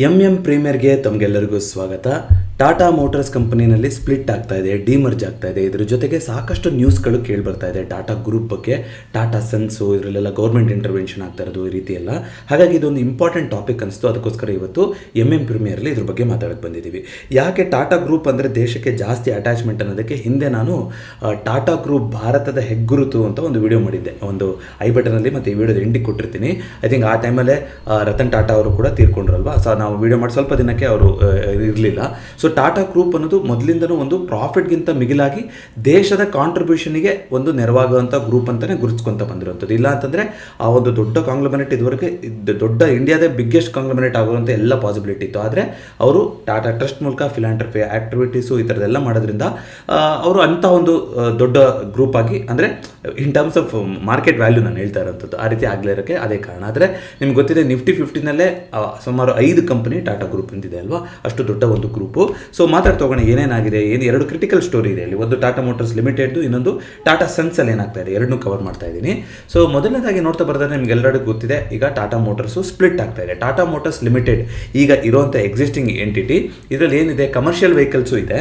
ಪ್ರೀಮಿಯರ್ಗೆ ತಮಗೆಲ್ಲರಿಗೂ ಸ್ವಾಗತ. Tata motors ಕಂಪನಿನಲ್ಲಿ split ಆಗ್ತಾ ಇದೆ, ಡಿಮರ್ಜ್ ಆಗ್ತಾ ಇದೆ. ಇದ್ರ ಜೊತೆಗೆ ಸಾಕಷ್ಟು ನ್ಯೂಸ್ಗಳು ಕೇಳಿ ಬರ್ತಾ ಇದೆ ಟಾಟಾ ಗ್ರೂಪ್ ಬಗ್ಗೆ, ಟಾಟಾ ಸನ್ಸು, ಇದರಲ್ಲೆಲ್ಲ ಗೌರ್ಮೆಂಟ್ ಇಂಟರ್ವೆನ್ಷನ್ ಆಗ್ತಾ ಇರೋದು, ಈ ರೀತಿ ಎಲ್ಲ. ಹಾಗಾಗಿ ಇದೊಂದು ಇಂಪಾರ್ಟೆಂಟ್ ಟಾಪಿಕ್ ಅನಿಸ್ತು. ಅದಕ್ಕೋಸ್ಕರ ಇವತ್ತು ಪ್ರೀಮಿಯರ್ಲಿ ಇದ್ರ ಬಗ್ಗೆ ಮಾತಾಡೋಕ್ಕೆ ಬಂದಿದ್ದೀವಿ. ಯಾಕೆ ಟಾಟಾ ಗ್ರೂಪ್ ಅಂದರೆ ದೇಶಕ್ಕೆ ಜಾಸ್ತಿ ಅಟ್ಯಾಚ್ಮೆಂಟ್ ಅನ್ನೋದಕ್ಕೆ ಹಿಂದೆ ನಾನು ಟಾಟಾ ಗ್ರೂಪ್ ಭಾರತದ ಹೆಗ್ಗುರುತು ಅಂತ ಒಂದು ವಿಡಿಯೋ ಮಾಡಿದ್ದೆ, ಒಂದು ಐ ಬಟನಲ್ಲಿ, ಮತ್ತು ಈ ವಿಡಿಯೋದ ಎಂಡಿಗೆ ಕೊಟ್ಟಿರ್ತೀನಿ. ಐ ಥಿಂಕ್ ಆ ಟೈಮಲ್ಲೇ ರತನ್ ಟಾಟಾ ಅವರು ಕೂಡ ತೀರ್ಕೊಂಡ್ರಲ್ವಾ. ಸೊ ನಾವು ವಿಡಿಯೋ ಮಾಡಿ ಸ್ವಲ್ಪ ದಿನಕ್ಕೆ ಅವರು ಇರಲಿಲ್ಲ. ಸೊ ಟಾಟಾ ಗ್ರೂಪ್ ಅನ್ನೋದು ಮೊದಲಿಂದನೂ ಒಂದು ಪ್ರಾಫಿಟ್ಗಿಂತ ಮಿಗಿಲಾಗಿ ದೇಶದ ಕಾಂಟ್ರಿಬ್ಯೂಷನ್ಗೆ ಒಂದು ನೆರವಾಗುವಂಥ ಗ್ರೂಪ್ ಅಂತಲೇ ಗುರುತಿಸ್ಕೊತ ಬಂದಿರುವಂಥದ್ದು. ಇಲ್ಲ ಅಂತಂದರೆ ಆ ಒಂದು ದೊಡ್ಡ ಕಾಂಗ್ಲಮರೇಟ್ ಇದುವರೆಗೆ ದೊಡ್ಡ ಇಂಡಿಯಾದ ಬಿಗ್ಗೆಸ್ಟ್ ಕಾಂಗ್ಲಮರೇಟ್ ಆಗುವಂಥ ಎಲ್ಲ ಪಾಸಿಬಿಲಿಟಿ ಇತ್ತು. ಆದರೆ ಅವರು ಟಾಟಾ ಟ್ರಸ್ಟ್ ಮೂಲಕ ಫಿಲಾಂಟ್ರಫಿ ಆ್ಯಕ್ಟಿವಿಟೀಸು ಈ ಥರದ್ದೆಲ್ಲ ಮಾಡೋದ್ರಿಂದ ಅವರು ಅಂಥ ಒಂದು ದೊಡ್ಡ ಗ್ರೂಪ್ ಆಗಿ, ಅಂದರೆ in terms of market value ನಾನು ಹೇಳ್ತಾ ಇರೋಂಥದ್ದು, ಆ ರೀತಿ ಆಗಲೇ ಇರೋಕ್ಕೆ ಅದೇ ಕಾರಣ. ಆದರೆ ನಿಮ್ಗೆ ಗೊತ್ತಿದೆ, ನಿಫ್ಟಿ 50ನಲ್ಲೇ ಸುಮಾರು 5 ಕಂಪನಿ ಟಾಟಾ ಗ್ರೂಪ್ ಅಂತಿದೆ ಅಲ್ವಾ, ಅಷ್ಟು ದೊಡ್ಡ ಒಂದು ಗ್ರೂಪು. ಸೊ ಮಾತಾಡ್ತೋಗೋಣ ಏನೇನಾಗಿದೆ, ಎರಡು ಕ್ರಿಟಿಕಲ್ ಸ್ಟೋರಿ ಇದೆ ಅಲ್ಲಿ. ಒಂದು ಟಾಟಾ ಮೋಟರ್ಸ್ ಲಿಮಿಟೆಡ್ದು, ಇನ್ನೊಂದು ಟಾಟಾ ಸನ್ಸಲ್ಲಿ ಏನಾಗ್ತಾ ಇದೆ, ಎರಡನ್ನೂ ಕವರ್ ಮಾಡ್ತಾ ಇದ್ದೀನಿ. ಸೊ ಮೊದಲನೇದಾಗಿ ನೋಡ್ತಾ ಬರ್ತಾರೆ, ನಿಮ್ಗೆಲ್ಲರಿಗೂ ಗೊತ್ತಿದೆ, ಈಗ ಟಾಟಾ ಮೋಟರ್ಸು ಸ್ಪ್ಲಿಟ್ ಆಗ್ತಾ ಇದೆ. ಟಾಟಾ ಮೋಟರ್ಸ್ ಲಿಮಿಟೆಡ್ ಈಗ ಇರುವಂಥ ಎಕ್ಸಿಸ್ಟಿಂಗ್ ಎಂಟಿಟಿ, ಇದರಲ್ಲಿ ಏನಿದೆ, ಕಮರ್ಷಿಯಲ್ ವೆಹಿಕಲ್ಸು ಇದೆ,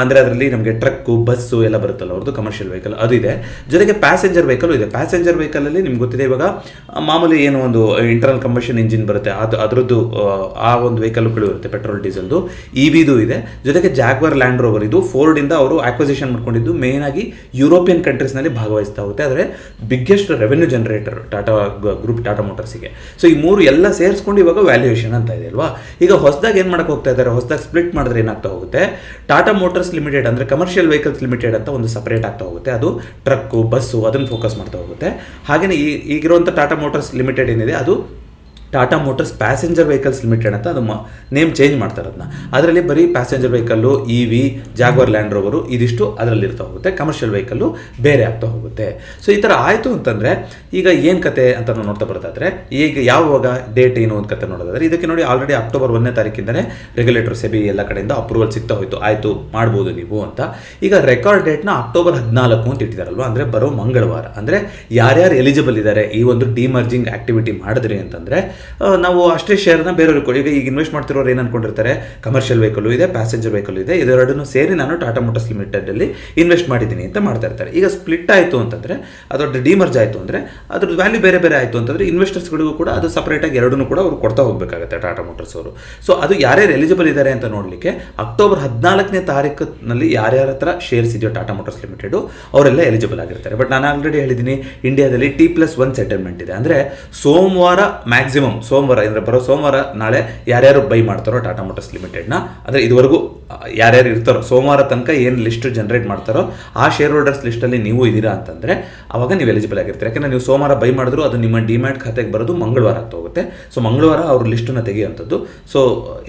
ಅಂದರೆ ಅದರಲ್ಲಿ ನಮಗೆ ಟ್ರಕ್ಕು, ಬಸ್ಸು ಎಲ್ಲ ಬರುತ್ತಲ್ಲ ಅವ್ರದ್ದು ಕಮರ್ಷಿಯಲ್ ವೆಹಿಕಲ್, ಅದು ಇದೆ. ಜೊತೆಗೆ ಪ್ಯಾಸೆಂಜರ್ ವೆಹಿಕಲ್ ಇದೆ. ಪ್ಯಾಸೆಂಜರ್ ವೆಹಿಕಲಲ್ಲಿ ನಿಮ್ಗೆ ಗೊತ್ತಿದೆ, ಇವಾಗ ಮಾಮೂಲಿ ಏನು ಒಂದು ಇಂಟರ್ನಲ್ ಕಂಬಷನ್ ಇಂಜಿನ್ ಬರುತ್ತೆ, ಅದರದ್ದು ಆ ಒಂದು ವೆಹಿಕಲ್ಗಳು ಇರುತ್ತೆ, ಪೆಟ್ರೋಲ್ ಡೀಸೆಲ್ದು. ಇವಿದು ಇದೆ. ಜೊತೆಗೆ ಜಾಗ್ವರ್ ಲ್ಯಾಂಡ್ ರೋವರ್, ಇದು ಫೋರ್ಡಿಂದ ಅವರು ಆಕ್ವಿಸಿಷನ್ ಮಾಡ್ಕೊಂಡಿದ್ದು, ಮೇನ್ ಆಗಿ ಯುರೋಪಿಯನ್ ಕಂಟ್ರೀಸ್ನಲ್ಲಿ ಭಾಗವಹಿಸ್ತಾ ಹೋಗುತ್ತೆ. ಆದರೆ biggest revenue generator Tata group, Tata ಮೋಟರ್ಸಿಗೆ. ಸೊ ಈ ಮೂರು ಎಲ್ಲ ಸೇರಿಸ್ಕೊಂಡು ಇವಾಗ ವ್ಯಾಲ್ಯೂಯೇಷನ್ ಅಂತ ಇದೆ ಅಲ್ವಾ. ಈಗ ಹೊಸದಾಗಿ ಏನು ಮಾಡಕ್ಕೆ ಹೋಗ್ತಾ ಇದ್ದಾರೆ, ಹೊಸದಾಗಿ ಸ್ಪ್ಲಿಟ್ ಮಾಡಿದ್ರೆ ಏನಾಗ್ತಾ ಹೋಗುತ್ತೆ, ಟಾಟಾ ಮೋಟರ್ಸ್ ಲಿಮಿಟೆಡ್ ಅಂದರೆ ಕಮರ್ಷಿಯಲ್ ವೆಹಿಕಲ್ಸ್ ಲಿಮಿಟೆಡ್ ಅಂತ ಒಂದು ಸಪರೇಟ್ ಆಗ್ತಾ ಹೋಗುತ್ತೆ. ಅದು ಟ್ರಕ್ಕು, ಬಸ್ಸು, ಅದನ್ನು ಫೋಕಸ್ ಮಾಡ್ತಾ ಹೋಗುತ್ತೆ. ಹಾಗೆಯೇ ಈಗಿರುವಂಥ ಟಾಟಾ ಮೋಟರ್ಸ್ ಲಿಮಿಟೆಡ್ ಏನಿದೆ, ಅದು Tata Motors passenger vehicles limited ಅಂತ ಅದು ನೇಮ್ ಚೇಂಜ್ ಮಾಡ್ತಾರೆ. ಅದರಲ್ಲಿ ಬರೀ passenger vehicle, EV, Jaguar Land Rover ಇದಿಷ್ಟು ಅದರಲ್ಲಿ ಇರ್ತಾ ಹೋಗುತ್ತೆ. ಕಮರ್ಷಿಯಲ್ ವೆಹಿಕಲ್ಲು ಬೇರೆ ಆಗ್ತಾ ಹೋಗುತ್ತೆ. ಸೊ ಈ ಥರ ಆಯಿತು ಅಂತಂದರೆ ಈಗ ಏನು ಕತೆ ಅಂತ ನಾವು ನೋಡ್ತಾ ಬರ್ತಾಯಿದ್ರೆ, ಈಗ ಯಾವಾಗ ಡೇಟ್ ಏನು ಅಂತ ಕತೆ ನೋಡೋದಾದ್ರೆ, ಇದಕ್ಕೆ ನೋಡಿ ಆಲ್ರೆಡಿ ಅಕ್ಟೋಬರ್ 1ನೇ ತಾರೀಕಿಂದಲೇ ರೆಗ್ಯುಲೇಟರ್ ಸೆಬಿ ಎಲ್ಲ ಕಡೆಯಿಂದ ಅಪ್ರೂವಲ್ ಸಿಗ್ತಾ ಹೋಯಿತು, ಆಯಿತು ಮಾಡ್ಬೋದು ನೀವು ಅಂತ. ಈಗ ರೆಕಾರ್ಡ್ ಡೇಟ್ನ ಅಕ್ಟೋಬರ್ 14 ಅಂತ ಇಟ್ಟಿದ್ದಾರಲ್ವ, ಅಂದರೆ ಬರೋ ಮಂಗಳವಾರ. ಅಂದರೆ ಯಾರ್ಯಾರು ಎಲಿಜಿಬಲ್ ಇದ್ದಾರೆ ಈ ಒಂದು ಡಿಮರ್ಜಿಂಗ್ ಆ್ಯಕ್ಟಿವಿಟಿ ಮಾಡಿದ್ರಿ ಅಂತಂದರೆ, ನಾವು ಅಷ್ಟೇ ಶೇರ್ನ ಬೇರೆಯವ್ರಿಗೆ ಕೊಡಿ. ಈಗ ಇನ್ವೆಸ್ಟ್ ಮಾಡ್ತಿರೋರು ಏನು ಅನ್ಕೊಂಡಿರ್ತಾರೆ, ಕಮರ್ಷಿಯಲ್ ವೆಹಿಕಲ್ ಇದೆ, ಪ್ಯಾಸೆಂಜರ್ ವೆಹಿಕಲ್ ಇದೆ, ಇದೆರಡನ್ನು ಸೇರಿ ನಾನು ಟಾಟಾ ಮೋಟರ್ಸ್ ಲಿಮಿಟೆಡಲ್ಲಿ ಇನ್ವೆಸ್ಟ್ ಮಾಡಿದ್ದೀನಿ ಅಂತ ಮಾಡ್ತಾ ಇರ್ತಾರೆ. ಈಗ ಸ್ಪ್ಲಿಟ್ ಆಯಿತು ಅಂತಂದರೆ, ಅದರ ಡಿಮರ್ಜ್ ಆಯಿತು ಅಂದರೆ, ಅದ್ರದ್ದು ವ್ಯಾಲ್ಯೂ ಬೇರೆ ಬೇರೆ ಆಯಿತು ಅಂತಂದರೆ, ಇನ್ವೆಸ್ಟರ್ಸ್ಗಳಿಗೂ ಕೂಡ ಅದು ಸಪ್ರೇಟಾಗಿ ಎರಡನ್ನೂ ಕೂಡ ಅವರು ಕೊಡ್ತಾ ಹೋಗಬೇಕಾಗುತ್ತೆ ಟಾಟಾ ಮೋಟರ್ಸ್ ಅವರು. ಸೊ ಅದು ಯಾರ್ಯಾರು ಎಲಿಜಿಬಲ್ ಇದ್ದಾರೆ ಅಂತ ನೋಡಲಿಕ್ಕೆ ಅಕ್ಟೋಬರ್ 14ನೇ ತಾರೀಕಿನಲ್ಲಿ ಯಾರ್ಯಾರ ಹತ್ರ ಶೇರ್ಸ್ ಇದೆಯೋ ಟಾಟಾ ಮೋಟರ್ಸ್ ಲಿಮಿಟೆಡು, ಅವರೆಲ್ಲ ಎಲಿಜಿಬಲ್ ಆಗಿರ್ತಾರೆ. ಬಟ್ ನಾನು ಆಲ್ರೆಡಿ ಹೇಳಿದ್ದೀನಿ, ಇಂಡಿಯಾದಲ್ಲಿ T+1 ಸೆಟಲ್ಮೆಂಟ್ ಇದೆ. ಅಂದರೆ ಸೋಮವಾರ ಮ್ಯಾಕ್ಸಿಮಮ್, ಸೋಮವಾರ ಅಂದರೆ ಬರೋ ಸೋಮವಾರ, ನಾಳೆ ಯಾರ್ಯಾರು ಬೈ ಮಾಡ್ತಾರೋ ಟಾಟಾ ಮೋಟರ್ಸ್ ಲಿಮಿಟೆಡ್ನ, ಅಂದರೆ ಇದುವರೆಗೂ ಯಾರ್ಯಾರು ಇರ್ತಾರೋ ಸೋಮವಾರ ತನಕ ಏನು ಲಿಸ್ಟ್ ಜನರೇಟ್ ಮಾಡ್ತಾರೋ ಆ ಶೇರ್ ಹೋಲ್ಡರ್ಸ್ ಲಿಸ್ಟಲ್ಲಿ ನೀವು ಇದ್ದೀರಾ ಅಂತಂದರೆ ಆವಾಗ ನೀವು ಎಲಿಜಿಬಲ್ ಆಗಿರ್ತೀರಿ. ಯಾಕೆಂದರೆ ನೀವು ಸೋಮವಾರ ಬೈ ಮಾಡಿದ್ರು ಅದು ನಿಮ್ಮ ಡಿಮ್ಯಾಟ್ ಖಾತೆಗೆ ಬರೋದು ಮಂಗಳವಾರ ಆಗ್ತಾ ಹೋಗುತ್ತೆ. ಸೊ ಮಂಗಳವಾರ ಅವ್ರ ಲಿಸ್ಟನ್ನು ತೆಗೆಯುವಂಥದ್ದು. ಸೊ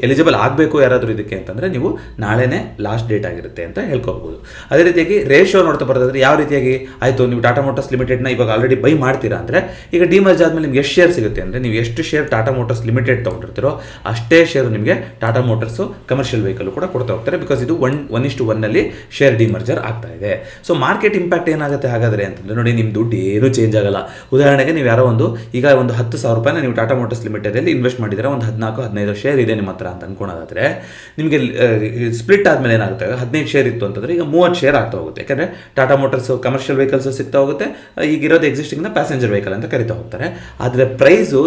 ಎಲಿಜಿಬಲ್ ಆಗಬೇಕು ಯಾರಾದರೂ ಇದಕ್ಕೆ ಅಂತಂದರೆ ನೀವು ನಾಳೆನೇ ಲಾಸ್ಟ್ ಡೇಟ್ ಆಗಿರುತ್ತೆ ಅಂತ ಹೇಳ್ಕೊಳ್ಬೋದು. ಅದೇ ರೀತಿಯಾಗಿ ರೇಷಿಯೋ ನೋಡ್ತಾ ಬರೋದಾದ್ರೆ, ಯಾವ ರೀತಿಯಾಗಿ ಆಯಿತು, ನೀವು ಟಾಟಾ ಮೋಟರ್ಸ್ ಲಿಮಿಟೆಡ್ನ ಇವಾಗ ಆಲ್ರೆಡಿ ಬೈ ಮಾಡ್ತೀರಾ ಅಂದರೆ, ಈಗ ಡಿಮರ್ಜ್ ಆದಮೇಲೆ ನಿಮ್ಗೆ ಎಷ್ಟು ಶೇರ್ ಸಿಗುತ್ತೆ ಅಂದರೆ, ನೀವು ಎಷ್ಟು ಶೇರ್ ಟಾಟಾ ಮೋಟರ್ಸ್ ಲಿಮಿಟೆಡ್ ತೊಗೊಂಡಿರ್ತೀರೋ ಅಷ್ಟೇ ಶೇರ್ ನಿಮಗೆ ಟಾಟಾ ಮೋಟರ್ಸು ಕಮರ್ಷಿಯಲ್ ವೆಹಿಕಲ್ ಕೂಡ ಕೊಡ್ತಾ ಹೋಗ್ತಾರೆ. ಬಿಕಾಸ್ ಇದು 1:1 ಶೇರ್ ಡಿಮರ್ಜರ್ ಆಗ್ತಾ ಇದೆ. ಸೊ ಮಾರ್ಕೆಟ್ ಇಂಪ್ಯಾಕ್ಟ್ ಏನಾಗುತ್ತೆ ಹಾಗಾದರೆ ಅಂತಂದರೆ, ನೋಡಿ, ನಿಮ್ಮ ದುಡ್ಡು ಏನೂ ಚೇಂಜ್ ಆಗಲ್ಲ. ಉದಾಹರಣೆಗೆ ನೀವು ಯಾರೋ ಒಂದು 10,000 ರೂಪಾಯಿನ ನೀವು ಟಾಟಾ ಮೋಟರ್ಸ್ ಲಿಮಿಟೆಡಲ್ಲಿ ಇನ್ವೆಸ್ಟ್ ಮಾಡಿದರೆ, ಒಂದು 14-15 ಶೇರ್ ಇದೆ ನಿಮ್ಮ ಹತ್ರ ಅಂತ ಅನ್ಕೊಳೋದಾದರೆ, ನಿಮಗೆ ಸ್ಪ್ಲಿಟ್ ಆದಮೇಲೆ ಏನಾಗುತ್ತೆ, 15 ಶೇರ್ ಇತ್ತು ಅಂತಂದರೆ ಈಗ 30 ಶೇರ್ ಆಗ್ತಾ ಹೋಗುತ್ತೆ. ಯಾಕಂದರೆ ಟಾಟಾ ಮೋಟರ್ಸ್ ಕಮರ್ಷಿಯಲ್ ವೆಹಿಕಲ್ಸು ಸಿಗ್ತಾ ಹೋಗುತ್ತೆ, ಈಗಿರೋದು ಎಕ್ಸಿಸ್ಟಿಂಗ್ನ ಪ್ಯಾಸೆಂಜರ್ ವೆಹಿಕಲ್ ಅಂತ ಕರಿತಾ ಹೋಗ್ತಾರೆ. ಆದರೆ ಪ್ರೈಸು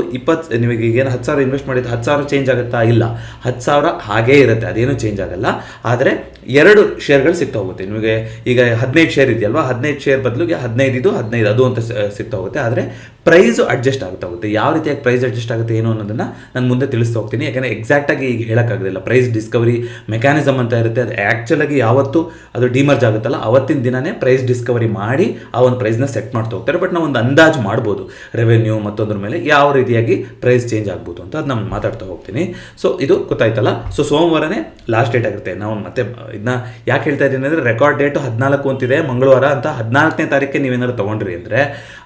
ನಿಮಗೆ ಏನು 10,000 ಇನ್ವೆಸ್ಟ್ ಮಾಡಿದ್ದು 10,000 ಚೇಂಜ್ ಆಗುತ್ತಾ? ಇಲ್ಲ, 10,000 ಹಾಗೇ ಇರುತ್ತೆ, ಅದೇನು ಚೇಂಜ್ ಆಗಲ್ಲ. ಆದರೆ 2 ಶೇರ್ಗಳು ಸಿಗ್ತಾ ಹೋಗುತ್ತೆ ನಿಮಗೆ. ಈಗ 15 ಶೇರ್ ಇದೆಯಲ್ವಾ, 15 ಶೇರ್ ಬದಲಿಗೆ 15 ಅದು ಅಂತ ಸಿಗ್ತಾ ಹೋಗುತ್ತೆ. ಆದರೆ ಪ್ರೈಸು ಅಡ್ಜಸ್ಟ್ ಆಗ್ತಾ ಹೋಗುತ್ತೆ. ಯಾವ ರೀತಿಯಾಗಿ ಪ್ರೈಸ್ ಅಡ್ಜಸ್ಟ್ ಆಗುತ್ತೆ ಏನು ಅನ್ನೋದನ್ನು ನಾನು ಮುಂದೆ ತಿಳಿಸ್ತಾ ಹೋಗ್ತೀನಿ. ಯಾಕೆಂದರೆ ಎಕ್ಸಾಕ್ಟಾಗಿ ಈಗ ಹೇಳೋಕ್ಕಾಗೋದಿಲ್ಲ. ಪ್ರೈಸ್ ಡಿಸ್ಕವರಿ ಮೆಕ್ಯಾನಿಸಮ್ ಅಂತ ಇರುತ್ತೆ, ಅದು ಆ್ಯಕ್ಚುಲಾಗಿ ಯಾವತ್ತು ಅದು ಡಿಮರ್ಜ್ ಆಗುತ್ತಲ್ಲ ಅವತ್ತಿನ ದಿನವೇ ಪ್ರೈಸ್ ಡಿಸ್ಕವರಿ ಮಾಡಿ ಆ ಒಂದು ಪ್ರೈಸ್ನ ಸೆಟ್ ಮಾಡ್ತಾ ಹೋಗ್ತಾರೆ. ಬಟ್ ನಾವು ಒಂದು ಅಂದಾಜು ಮಾಡ್ಬೋದು, ರೆವೆನ್ಯೂ ಮತ್ತೊಂದ್ರ ಮೇಲೆ ಯಾವ ರೀತಿಯಾಗಿ ಪ್ರೈಸ್ ಚೇಂಜ್ ಆಗ್ಬೋದು ಅಂತ, ಅದು ನಾನು ಮಾತಾಡ್ತಾ ಹೋಗ್ತೀನಿ. ಸೊ ಇದು ಗೊತ್ತಾಯ್ತಲ್ಲ. ಸೊ ಸೋಮವಾರನೇ ಲಾಸ್ಟ್ ಡೇಟ್ ಆಗುತ್ತೆ. ನಾವು ಮತ್ತೆ ಇದನ್ನ ಯಾಕೆ ಹೇಳ್ತಾ ಇದ್ದೀನಿ ಅಂದರೆ, ರೆಕಾರ್ಡ್ ಡೇಟು 14 ಅಂತಿದೆ, ಮಂಗಳವಾರ ಅಂತ. 14ನೇ ತಾರೀಕಿಗೆ ನೀವೇನಾದ್ರು ತೊಗೊಂಡ್ರಿ ಅಂದರೆ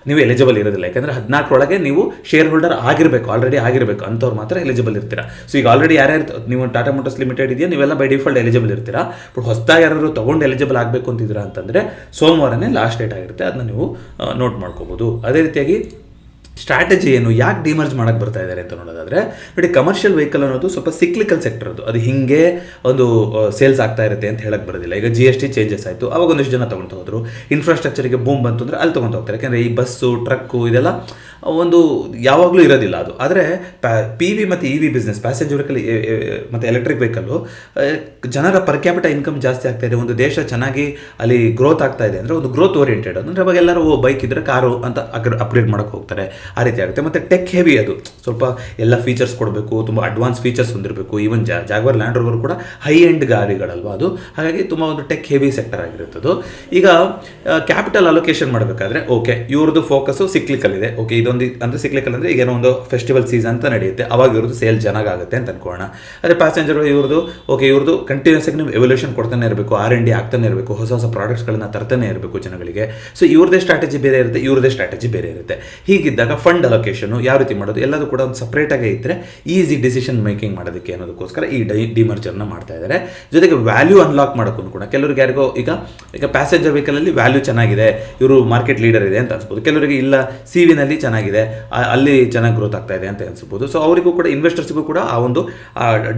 ನೀವು ಎಲಿಜಿಬಲ್ ಇರೋದಿಲ್ಲ. ಯಾಕಂದರೆ 14 ನೀವು ಶೇರ್ ಹೋಲ್ಡರ್ ಆಗಿರಬೇಕು, ಆಲ್ರೆಡಿ ಆಗಿರಬೇಕು, ಅಂಥವ್ರು ಮಾತ್ರ ಎಲಿಜಿಬಲ್ ಇರ್ತೀರಾ. ಸೊ ಈಗ ಆಲ್ರೆಡಿ ಯಾರ್ಯಾರು ನೀವು ಟಾಟಾ ಮೋಟರ್ಸ್ ಲಿಮಿಟೆಡ್ ಇದೆಯಾ, ನೀವೆಲ್ಲ ಬೈ ಡಿಫಾಲ್ಟ್ ಎಲಿಜಿಬಲ್ ಇರ್ತೀರಾ. ಬಟ್ ಹೊಸದಾಗಿ ಯಾರು ತೊಗೊಂಡು ಎಲಿಜಿಬಲ್ ಆಗಬೇಕು ಅಂತಿದ್ದೀರಾ ಅಂತಂದರೆ ಸೋಮವಾರನೇ ಲಾಸ್ಟ್ ಡೇಟ್ ಆಗಿರುತ್ತೆ, ಅದನ್ನ ನೀವು ನೋಟ್ ಮಾಡ್ಕೋಬೋದು. ಅದೇ ರೀತಿಯಾಗಿ ಸ್ಟ್ರಾಟಜಿ ಏನು, ಯಾಕೆ ಡಿಮರ್ಜ್ ಮಾಡಕ್ಕೆ ಬರ್ತಾ ಇದ್ದಾರೆ ಅಂತ ನೋಡೋದಾದರೆ ನೋಡಿ, ಕಮರ್ಷಿಯಲ್ ವೆಹಿಕಲ್ ಅನ್ನೋದು ಸ್ವಲ್ಪ ಸಿಕ್ಲಿಕಲ್ ಸೆಕ್ಟರ್, ಅದು ಹಿಂಗೆ ಒಂದು ಸೇಲ್ಸ್ ಆಗ್ತಾ ಇರುತ್ತೆ ಅಂತ ಹೇಳಕ್ಕೆ ಬರೋದಿಲ್ಲ. ಈಗ GST ಚೇಂಜಸ್ ಆಯಿತು, ಅವಾಗ ಒಂದಿಷ್ಟು ಜನ ತೊಗೊಳ್ತಾ ಹೋದರು. ಇನ್ಫ್ರಾಸ್ಟ್ರಕ್ಚರಿಗೆ ಬೂಮ್ ಬಂತು ಅಂದರೆ ಅಲ್ಲಿ ತೊಗೊಳ್ತಾ ಹೋಗ್ತಾರೆ. ಯಾಕೆಂದರೆ ಈ ಬಸ್ಸು, ಟ್ರಕ್ಕು ಇದೆಲ್ಲ ಒಂದು ಯಾವಾಗಲೂ ಇರೋದಿಲ್ಲ ಅದು. ಆದರೆ PV ಮತ್ತು EV ಬಿಸ್ನೆಸ್, ಪ್ಯಾಸೆಂಜರ್ ವೆಹಿಕಲ್ ಮತ್ತು ಎಲೆಕ್ಟ್ರಿಕ್ ವೆಹಿಕಲ್ಲು, ಜನರ ಪರ್ ಕ್ಯಾಪಿಟಲ್ ಇನ್ಕಮ್ ಜಾಸ್ತಿ ಆಗ್ತಾ ಇದೆ, ಒಂದು ದೇಶ ಚೆನ್ನಾಗಿ ಅಲ್ಲಿ ಗ್ರೋತ್ ಆಗ್ತಾ ಇದೆ ಅಂದರೆ ಒಂದು ಗ್ರೋತ್ ಓರಿಯೆಂಟೆಡ್ ಅಂದರೆ ಅವಾಗ ಎಲ್ಲರೂ ಬೈಕ್ ಇದ್ದರೆ ಕಾರು ಅಂತ ಅಪ್ಗ್ರೇಡ್ ಮಾಡೋಕ್ಕೆ ಹೋಗ್ತಾರೆ, ಆ ರೀತಿ ಆಗುತ್ತೆ. ಮತ್ತು ಟೆಕ್ ಹೆವಿ, ಅದು ಸ್ವಲ್ಪ ಎಲ್ಲ ಫೀಚರ್ಸ್ ಕೊಡಬೇಕು, ತುಂಬ ಅಡ್ವಾನ್ಸ್ ಫೀಚರ್ಸ್ ಹೊಂದಿರಬೇಕು. ಈವನ್ ಜಾಗ್ವಾರ್ ಲ್ಯಾಂಡ್ ರೋವರ್ ಕೂಡ ಹೈ ಎಂಡ್ ಗಾಡಿಗಳಲ್ವ ಅದು, ಹಾಗಾಗಿ ತುಂಬ ಒಂದು ಟೆಕ್ ಹೆವಿ ಸೆಕ್ಟರ್ ಆಗಿರುತ್ತದು. ಈಗ ಕ್ಯಾಪಿಟಲ್ ಅಲೋಕೇಶನ್ ಮಾಡಬೇಕಾದ್ರೆ ಓಕೆ, ಇವ್ರದ್ದು ಫೋಕಸ್ಸು ಸಿಕ್ಲಿಕಲ್ ಇದೆ. ಓಕೆ, ಇದೊಂದು ಅಂದರೆ ಸಿಕ್ಲಿಕಲ್ ಅಂದರೆ ಈಗ ಏನೋ ಒಂದು ಫೆಸ್ಟಿವಲ್ ಸೀಸನ್ ಅಂತ ನಡೆಯುತ್ತೆ, ಅವಾಗ ಇವ್ರದ್ದು ಸೇಲ್ ಚೆನ್ನಾಗುತ್ತೆ ಅಂತ ಅನ್ಕೋಣ. ಅದೇ ಪ್ಯಾಸೆಂಜರ್ ಇವ್ರದ್ದು ಕಂಟಿನ್ಯೂಸ್ ಆಗಿ ನೀವು ಎವಲ್ಯೂಷನ್ ಕೊಡ್ತಾನೆ ಇರಬೇಕು, R&D ಆಗ್ತಾನೆ ಇರಬೇಕು, ಹೊಸ ಹೊಸ ಪ್ರಾಡಕ್ಟ್ಸ್ಗಳನ್ನ ತರ್ತಾನೆ ಇರಬೇಕು ಜನಗಳಿಗೆ. ಸೊ ಇವ್ರದೇ ಸ್ಟ್ರಾಟಜಿ ಬೇರೆ ಇರುತ್ತೆ, ಇವ್ರದೇ ಸ್ಟ್ರಾಟಜಿ ಬೇರೆ ಇರುತ್ತೆ. ಹೀಗಿದ್ದಾಗ ಫಂಡ್ ಅಲೋಕೇಶನು ಯಾವ ರೀತಿ ಮಾಡೋದು, ಎಲ್ಲದೂ ಕೂಡ ಒಂದು ಸಪ್ರೇಟಾಗಿ ಇದ್ದರೆ ಈಸಿ ಡಿಸಿಷನ್ ಮೇಕಿಂಗ್ ಮಾಡೋದಕ್ಕೆ ಅನ್ನೋದಕ್ಕೋಸ್ಕರ ಈ ಡಿಮರ್ಜರ್ನ ಮಾಡ್ತಾ ಇದ್ದಾರೆ. ಜೊತೆಗೆ ವ್ಯಾಲ್ಯೂ ಅನ್ಲಾಕ್ ಮಾಡೋಕ್ಕೂ ಕೂಡ ಕೆಲವರಿಗೆ ಯಾರಿಗೋ ಈಗ ಪ್ಯಾಸೆಂಜರ್ ವೆಹಿಕಲಲ್ಲಿ ವ್ಯಾಲ್ಯೂ ಚೆನ್ನಾಗಿದೆ, ಇವರು ಮಾರ್ಕೆಟ್ ಲೀಡರ್ ಇದೆ ಅಂತ ಅನ್ಸ್ಬೋದು. ಕೆಲವರಿಗೆ ಇಲ್ಲ, CV-ನಲ್ಲಿ ಚೆನ್ನಾಗಿದೆ, ಅಲ್ಲಿ ಚೆನ್ನಾಗಿ ಗ್ರೋತ್ ಆಗ್ತಾ ಇದೆ ಅಂತ ಅನ್ಸ್ಬೋದು. ಸೊ ಅವರಿಗೂ ಕೂಡ, ಇನ್ವೆಸ್ಟರ್ಸ್ಗೂ ಕೂಡ ಆ ಒಂದು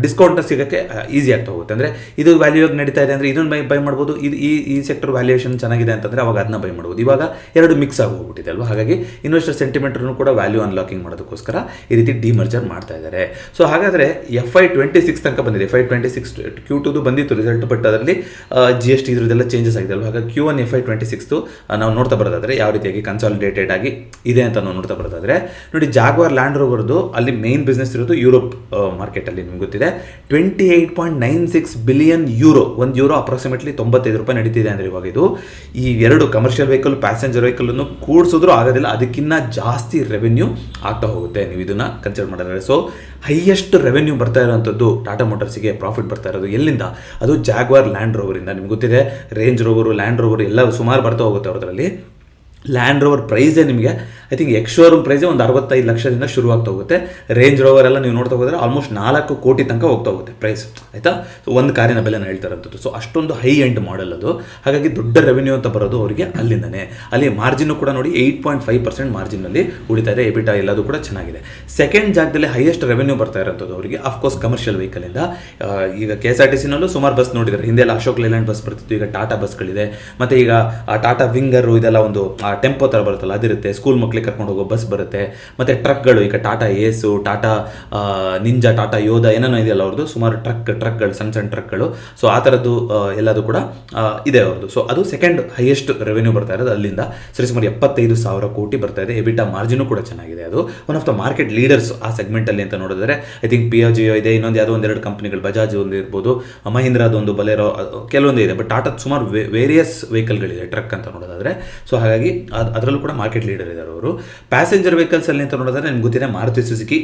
ಡಿಸ್ಕೌಂಟ್ನ ಸಿಗೋಕ್ಕೆ ಈಸಿ ಆಗ್ತಾ ಹೋಗುತ್ತೆ. ಅಂದರೆ ಇದು ವ್ಯಾಲ್ಯೂ ಆಗಿ ನಡೀತಾ ಇದೆ ಅಂದರೆ ಇದನ್ನು ಬೈ ಮಾಡ್ಬೋದು, ಇದು ಈ ಸೆಕ್ಟರ್ ವ್ಯಾಲ್ಯೂಯೇಷನ್ ಚೆನ್ನಾಗಿದೆ ಅಂತಂದರೆ ಅವಾಗ ಅದನ್ನ ಬೈ ಮಾಡ್ಬೋದು. ಇವಾಗ ಎರಡು ಮಿಕ್ಸ್ ಆಗಿ ಹೋಗ್ಬಿಟ್ಟಿದೆ ಅಲ್ವಾ, ಹಾಗಾಗಿ ಇನ್ವೆಸ್ಟರ್ ಸೆಂಟಿಮೆಂಟನ್ನು ಕೂಡ ವ್ಯಾಲ್ಯೂ ಅನ್ಲಾಕಿಂಗ್ ಮಾಡೋದಕ್ಕೋಸ್ಕರ ಈ ರೀತಿ ಡಿಮರ್ಜರ್ ಮಾಡ್ತಾ ಇದ್ದಾರೆ. ಸೊ ಹಾಗಾದರೆ FY 26 ತನಕ ಬಂದಿದೆ. FY 26 Q2 ಬಂದಿತ್ತು ರಿಸಲ್ಟ್, ಬಟ್ ಅದರಲ್ಲಿ GST ಇದ್ರದ್ದೆಲ್ಲ ಚೇಂಜಸ್ ಆಗಿದೆ ಅಲ್ವಾ. ಹಾಗಾಗಿ Q1 FY 26 ನಾವು ನೋಡ್ತಾ ಬರೋದಾದರೆ ಯಾವ ರೀತಿಯಾಗಿ ಕನ್ಸಾಲಿಡೇಟೆಡ್ ಆಗಿ ಇದೆ ಅಂತ ನಾವು ನೋಡ್ತಾ ಬರೋದಾದರೆ ನೋಡಿ, ಜಾಗ್ವಾರ್ ಲ್ಯಾಂಡ್ ರೋವರ್ದು ಅಲ್ಲಿ ಮೇನ್ ಬಿಸ್ನೆಸ್ ಇರೋದು ಯುರೋಪ್ ಮಾರ್ಕೆಟಲ್ಲಿ. ನಿಮ್ಗೆ ಗೊತ್ತಿದೆ 28.96 ಬಿಲಿಯನ್ ಯೂರೋ, €1 ಅಪ್ರಾಕ್ಸಿಮೇಟ್ಲಿ $95 ನಡೀತಿದೆ ಅಂದರೆ ಇವಾಗ ಇದು ಈ ಎರಡು ಕಮರ್ಷಿಯಲ್ ವೆಹಿಕಲ್, ಪ್ಯಾಸೆಂಜರ್ ವೆಹಿಕಲನ್ನು ಕೂಡಿಸಿದ್ರೂ ಆಗೋದಿಲ್ಲ, ಅದಕ್ಕಿಂತ ಜಾಸ್ತಿ ರೆವೆನ್ಯೂ ಆಗ್ತಾ ಹೋಗುತ್ತೆ ನೀವು ಇದನ್ನು ಕನ್ಸಿಡರ್ ಮಾಡಿದ್ರೆ. ಸೊ ಹೈಯೆಸ್ಟ್ ರೆವೆನ್ಯೂ ಬರ್ತಾ ಇರೋವಂಥದ್ದು ಟಾಟಾ ಮೋಟರ್ಸಿಗೆ ಪ್ರಾಫಿಟ್ ಬರ್ತಾ ಇರೋದು ಎಲ್ಲಿಂದ, ಅದು ಜಾಗ್ವಾರ್ ಲ್ಯಾಂಡ್ ರೋವರಿಂದ. ನಿಮ್ಗೆ ಗೊತ್ತಿದೆ ರೇಂಜ್ ರೋವರು, ಲ್ಯಾಂಡ್ ರೋವರ್ ಎಲ್ಲ ಸುಮಾರು ಬರ್ತಾ ಹೋಗುತ್ತೆ ಅವರಲ್ಲಿ. ಲ್ಯಾಂಡ್ ರೋವರ್ ಪ್ರೈಸೇ ನಿಮಗೆ ಐ ಥಿಂಕ್ ಶೋರೂಮ್ ಪ್ರೈಸೇ ಒಂದು 65 ಲಕ್ಷದಿಂದ ಶುರುವಾಗ್ತಾ ಹೋಗುತ್ತೆ. ರೇಂಜ್ ರೋವರ್ ಎಲ್ಲ ನೀವು ನೋಡ್ತಾ ಹೋದರೆ ಆಲ್ಮೋಸ್ಟ್ 4 ಕೋಟಿ ತನಕ ಹೋಗ್ತಾ ಹೋಗುತ್ತೆ ಪ್ರೈಸ್, ಆಯಿತಾ. ಸೊ ಒಂದು ಕಾರಿನ ಬೆಲೆನ ಹೇಳ್ತಾರಂಥದ್ದು. ಸೊ ಅಷ್ಟೊಂದು ಹೈ ಎಂಡ್ ಮಾಡೆಲ್ ಅದು, ಹಾಗಾಗಿ ದೊಡ್ಡ ರೆವೆನ್ಯೂ ಅಂತ ಬರೋದು ಅವರಿಗೆ ಅಲ್ಲಿಂದನೇ. ಅಲ್ಲಿ ಮಾರ್ಜಿನ್ನು ಕೂಡ ನೋಡಿ 8.5% ಮಾರ್ಜಿನಲ್ಲಿ ಉಳಿತಾ ಇದೆ. ಎಬಿಟಾ ಎಲ್ಲದು ಕೂಡ ಚೆನ್ನಾಗಿದೆ. ಸೆಕೆಂಡ್ ಜಾಗದಲ್ಲಿ ಹೈಯೆಸ್ಟ್ ರೆವೆನ್ಯೂ ಬರ್ತಾ ಇರೋಂಥದ್ದು ಅವರಿಗೆ ಅಫ್ಕೋರ್ಸ್ ಕಮರ್ಷಿಯಲ್ ವೆಹಿಕಲಿಂದ. ಈಗ KSRTCನಲ್ಲೂ ಸುಮಾರು ಬಸ್ ನೋಡಿದ್ದಾರೆ, ಹಿಂದೆ ಎಲ್ಲ ಅಶೋಕ್ ಲೇಲ್ಯಾಂಡ್ ಬಸ್ ಬರ್ತಿತ್ತು, ಈಗ ಟಾಟಾ ಬಸ್ಗಳಿದೆ. ಮತ್ತು ಈಗ ಟಾಟಾ ವಿಂಗರು ಇದೆಲ್ಲ ಒಂದು ಟೆಂಪೋ ಥರ ಬರುತ್ತಲ್ಲ ಅದಿರುತ್ತೆ, ಸ್ಕೂಲ್ ಮಕ್ಕಳಿಗೆ ಕರ್ಕೊಂಡು ಹೋಗೋ ಬಸ್ ಬರುತ್ತೆ. ಮತ್ತು ಟ್ರಕ್ಗಳು, ಈಗ ಟಾಟಾ ಏಸು, ಟಾಟಾ ನಿಂಜಾ, ಟಾಟಾ ಯೋಧ ಏನೇನೋ ಇದೆಯಲ್ಲ ಅವ್ರದ್ದು, ಸುಮಾರು ಟ್ರಕ್ಗಳು, ಸಣ್ಣ ಟ್ರಕ್ಗಳು. ಸೊ ಆ ಥರದ್ದು ಎಲ್ಲದು ಕೂಡ ಇದೆ ಅವ್ರದ್ದು. ಸೊ ಅದು ಸೆಕೆಂಡ್ ಹೈಯೆಸ್ಟ್ ರೆವೆನ್ಯೂ ಬರ್ತಾ ಇರೋದು ಅಲ್ಲಿಂದ. ಸರಿಸುಮಾರು 75,000 ಕೋಟಿ ಬರ್ತಾ ಇದೆ. ಎಬಿಟಾ ಮಾರ್ಜಿನು ಕೂಡ ಚೆನ್ನಾಗಿದೆ. ಅದು one of the market leaders ಆ ಸೆಗ್ಮೆಂಟಲ್ಲಿ ಅಂತ ನೋಡಿದ್ರೆ ಐ ಥಿಂಕ್ Piaggio ಇದೆ, ಇನ್ನೊಂದು ಯಾವುದೋ ಒಂದೆರಡು ಕಂಪ್ನಿಗಳು, ಬಜಾಜ್ ಒಂದು ಇರ್ಬೋದು, ಮಹೀಂದ್ರಾದೊಂದು, ಬಲೇರೋ, ಕೆಲವೊಂದು ಇದೆ. ಬಟ್ ಟಾಟಾ ಸುಮಾರು ವೇರಿಯಸ್ ವೆಹಿಕಲ್ಗಳಿದೆ ಟ್ರಕ್ ಅಂತ ನೋಡೋದಾದರೆ. ಸೊ ಹಾಗಾಗಿ ಅದರಲ್ಲೂ ಕೂಡ ಮಾರ್ಕೆಟ್ ಲೀಡರ್ ಇದ್ದಾರೆ ಅವರು. ಪ್ಯಾಸೆಂಜರ್ ವೆಹಿಕಲ್ಸಲ್ಲಿ ಅಂತ ನೋಡೋದಾದ್ರೆ ನಿಮ್ಗೆ ಗೊತ್ತಿದೆ ಮಾರುತಿ ಸುಜುಕಿ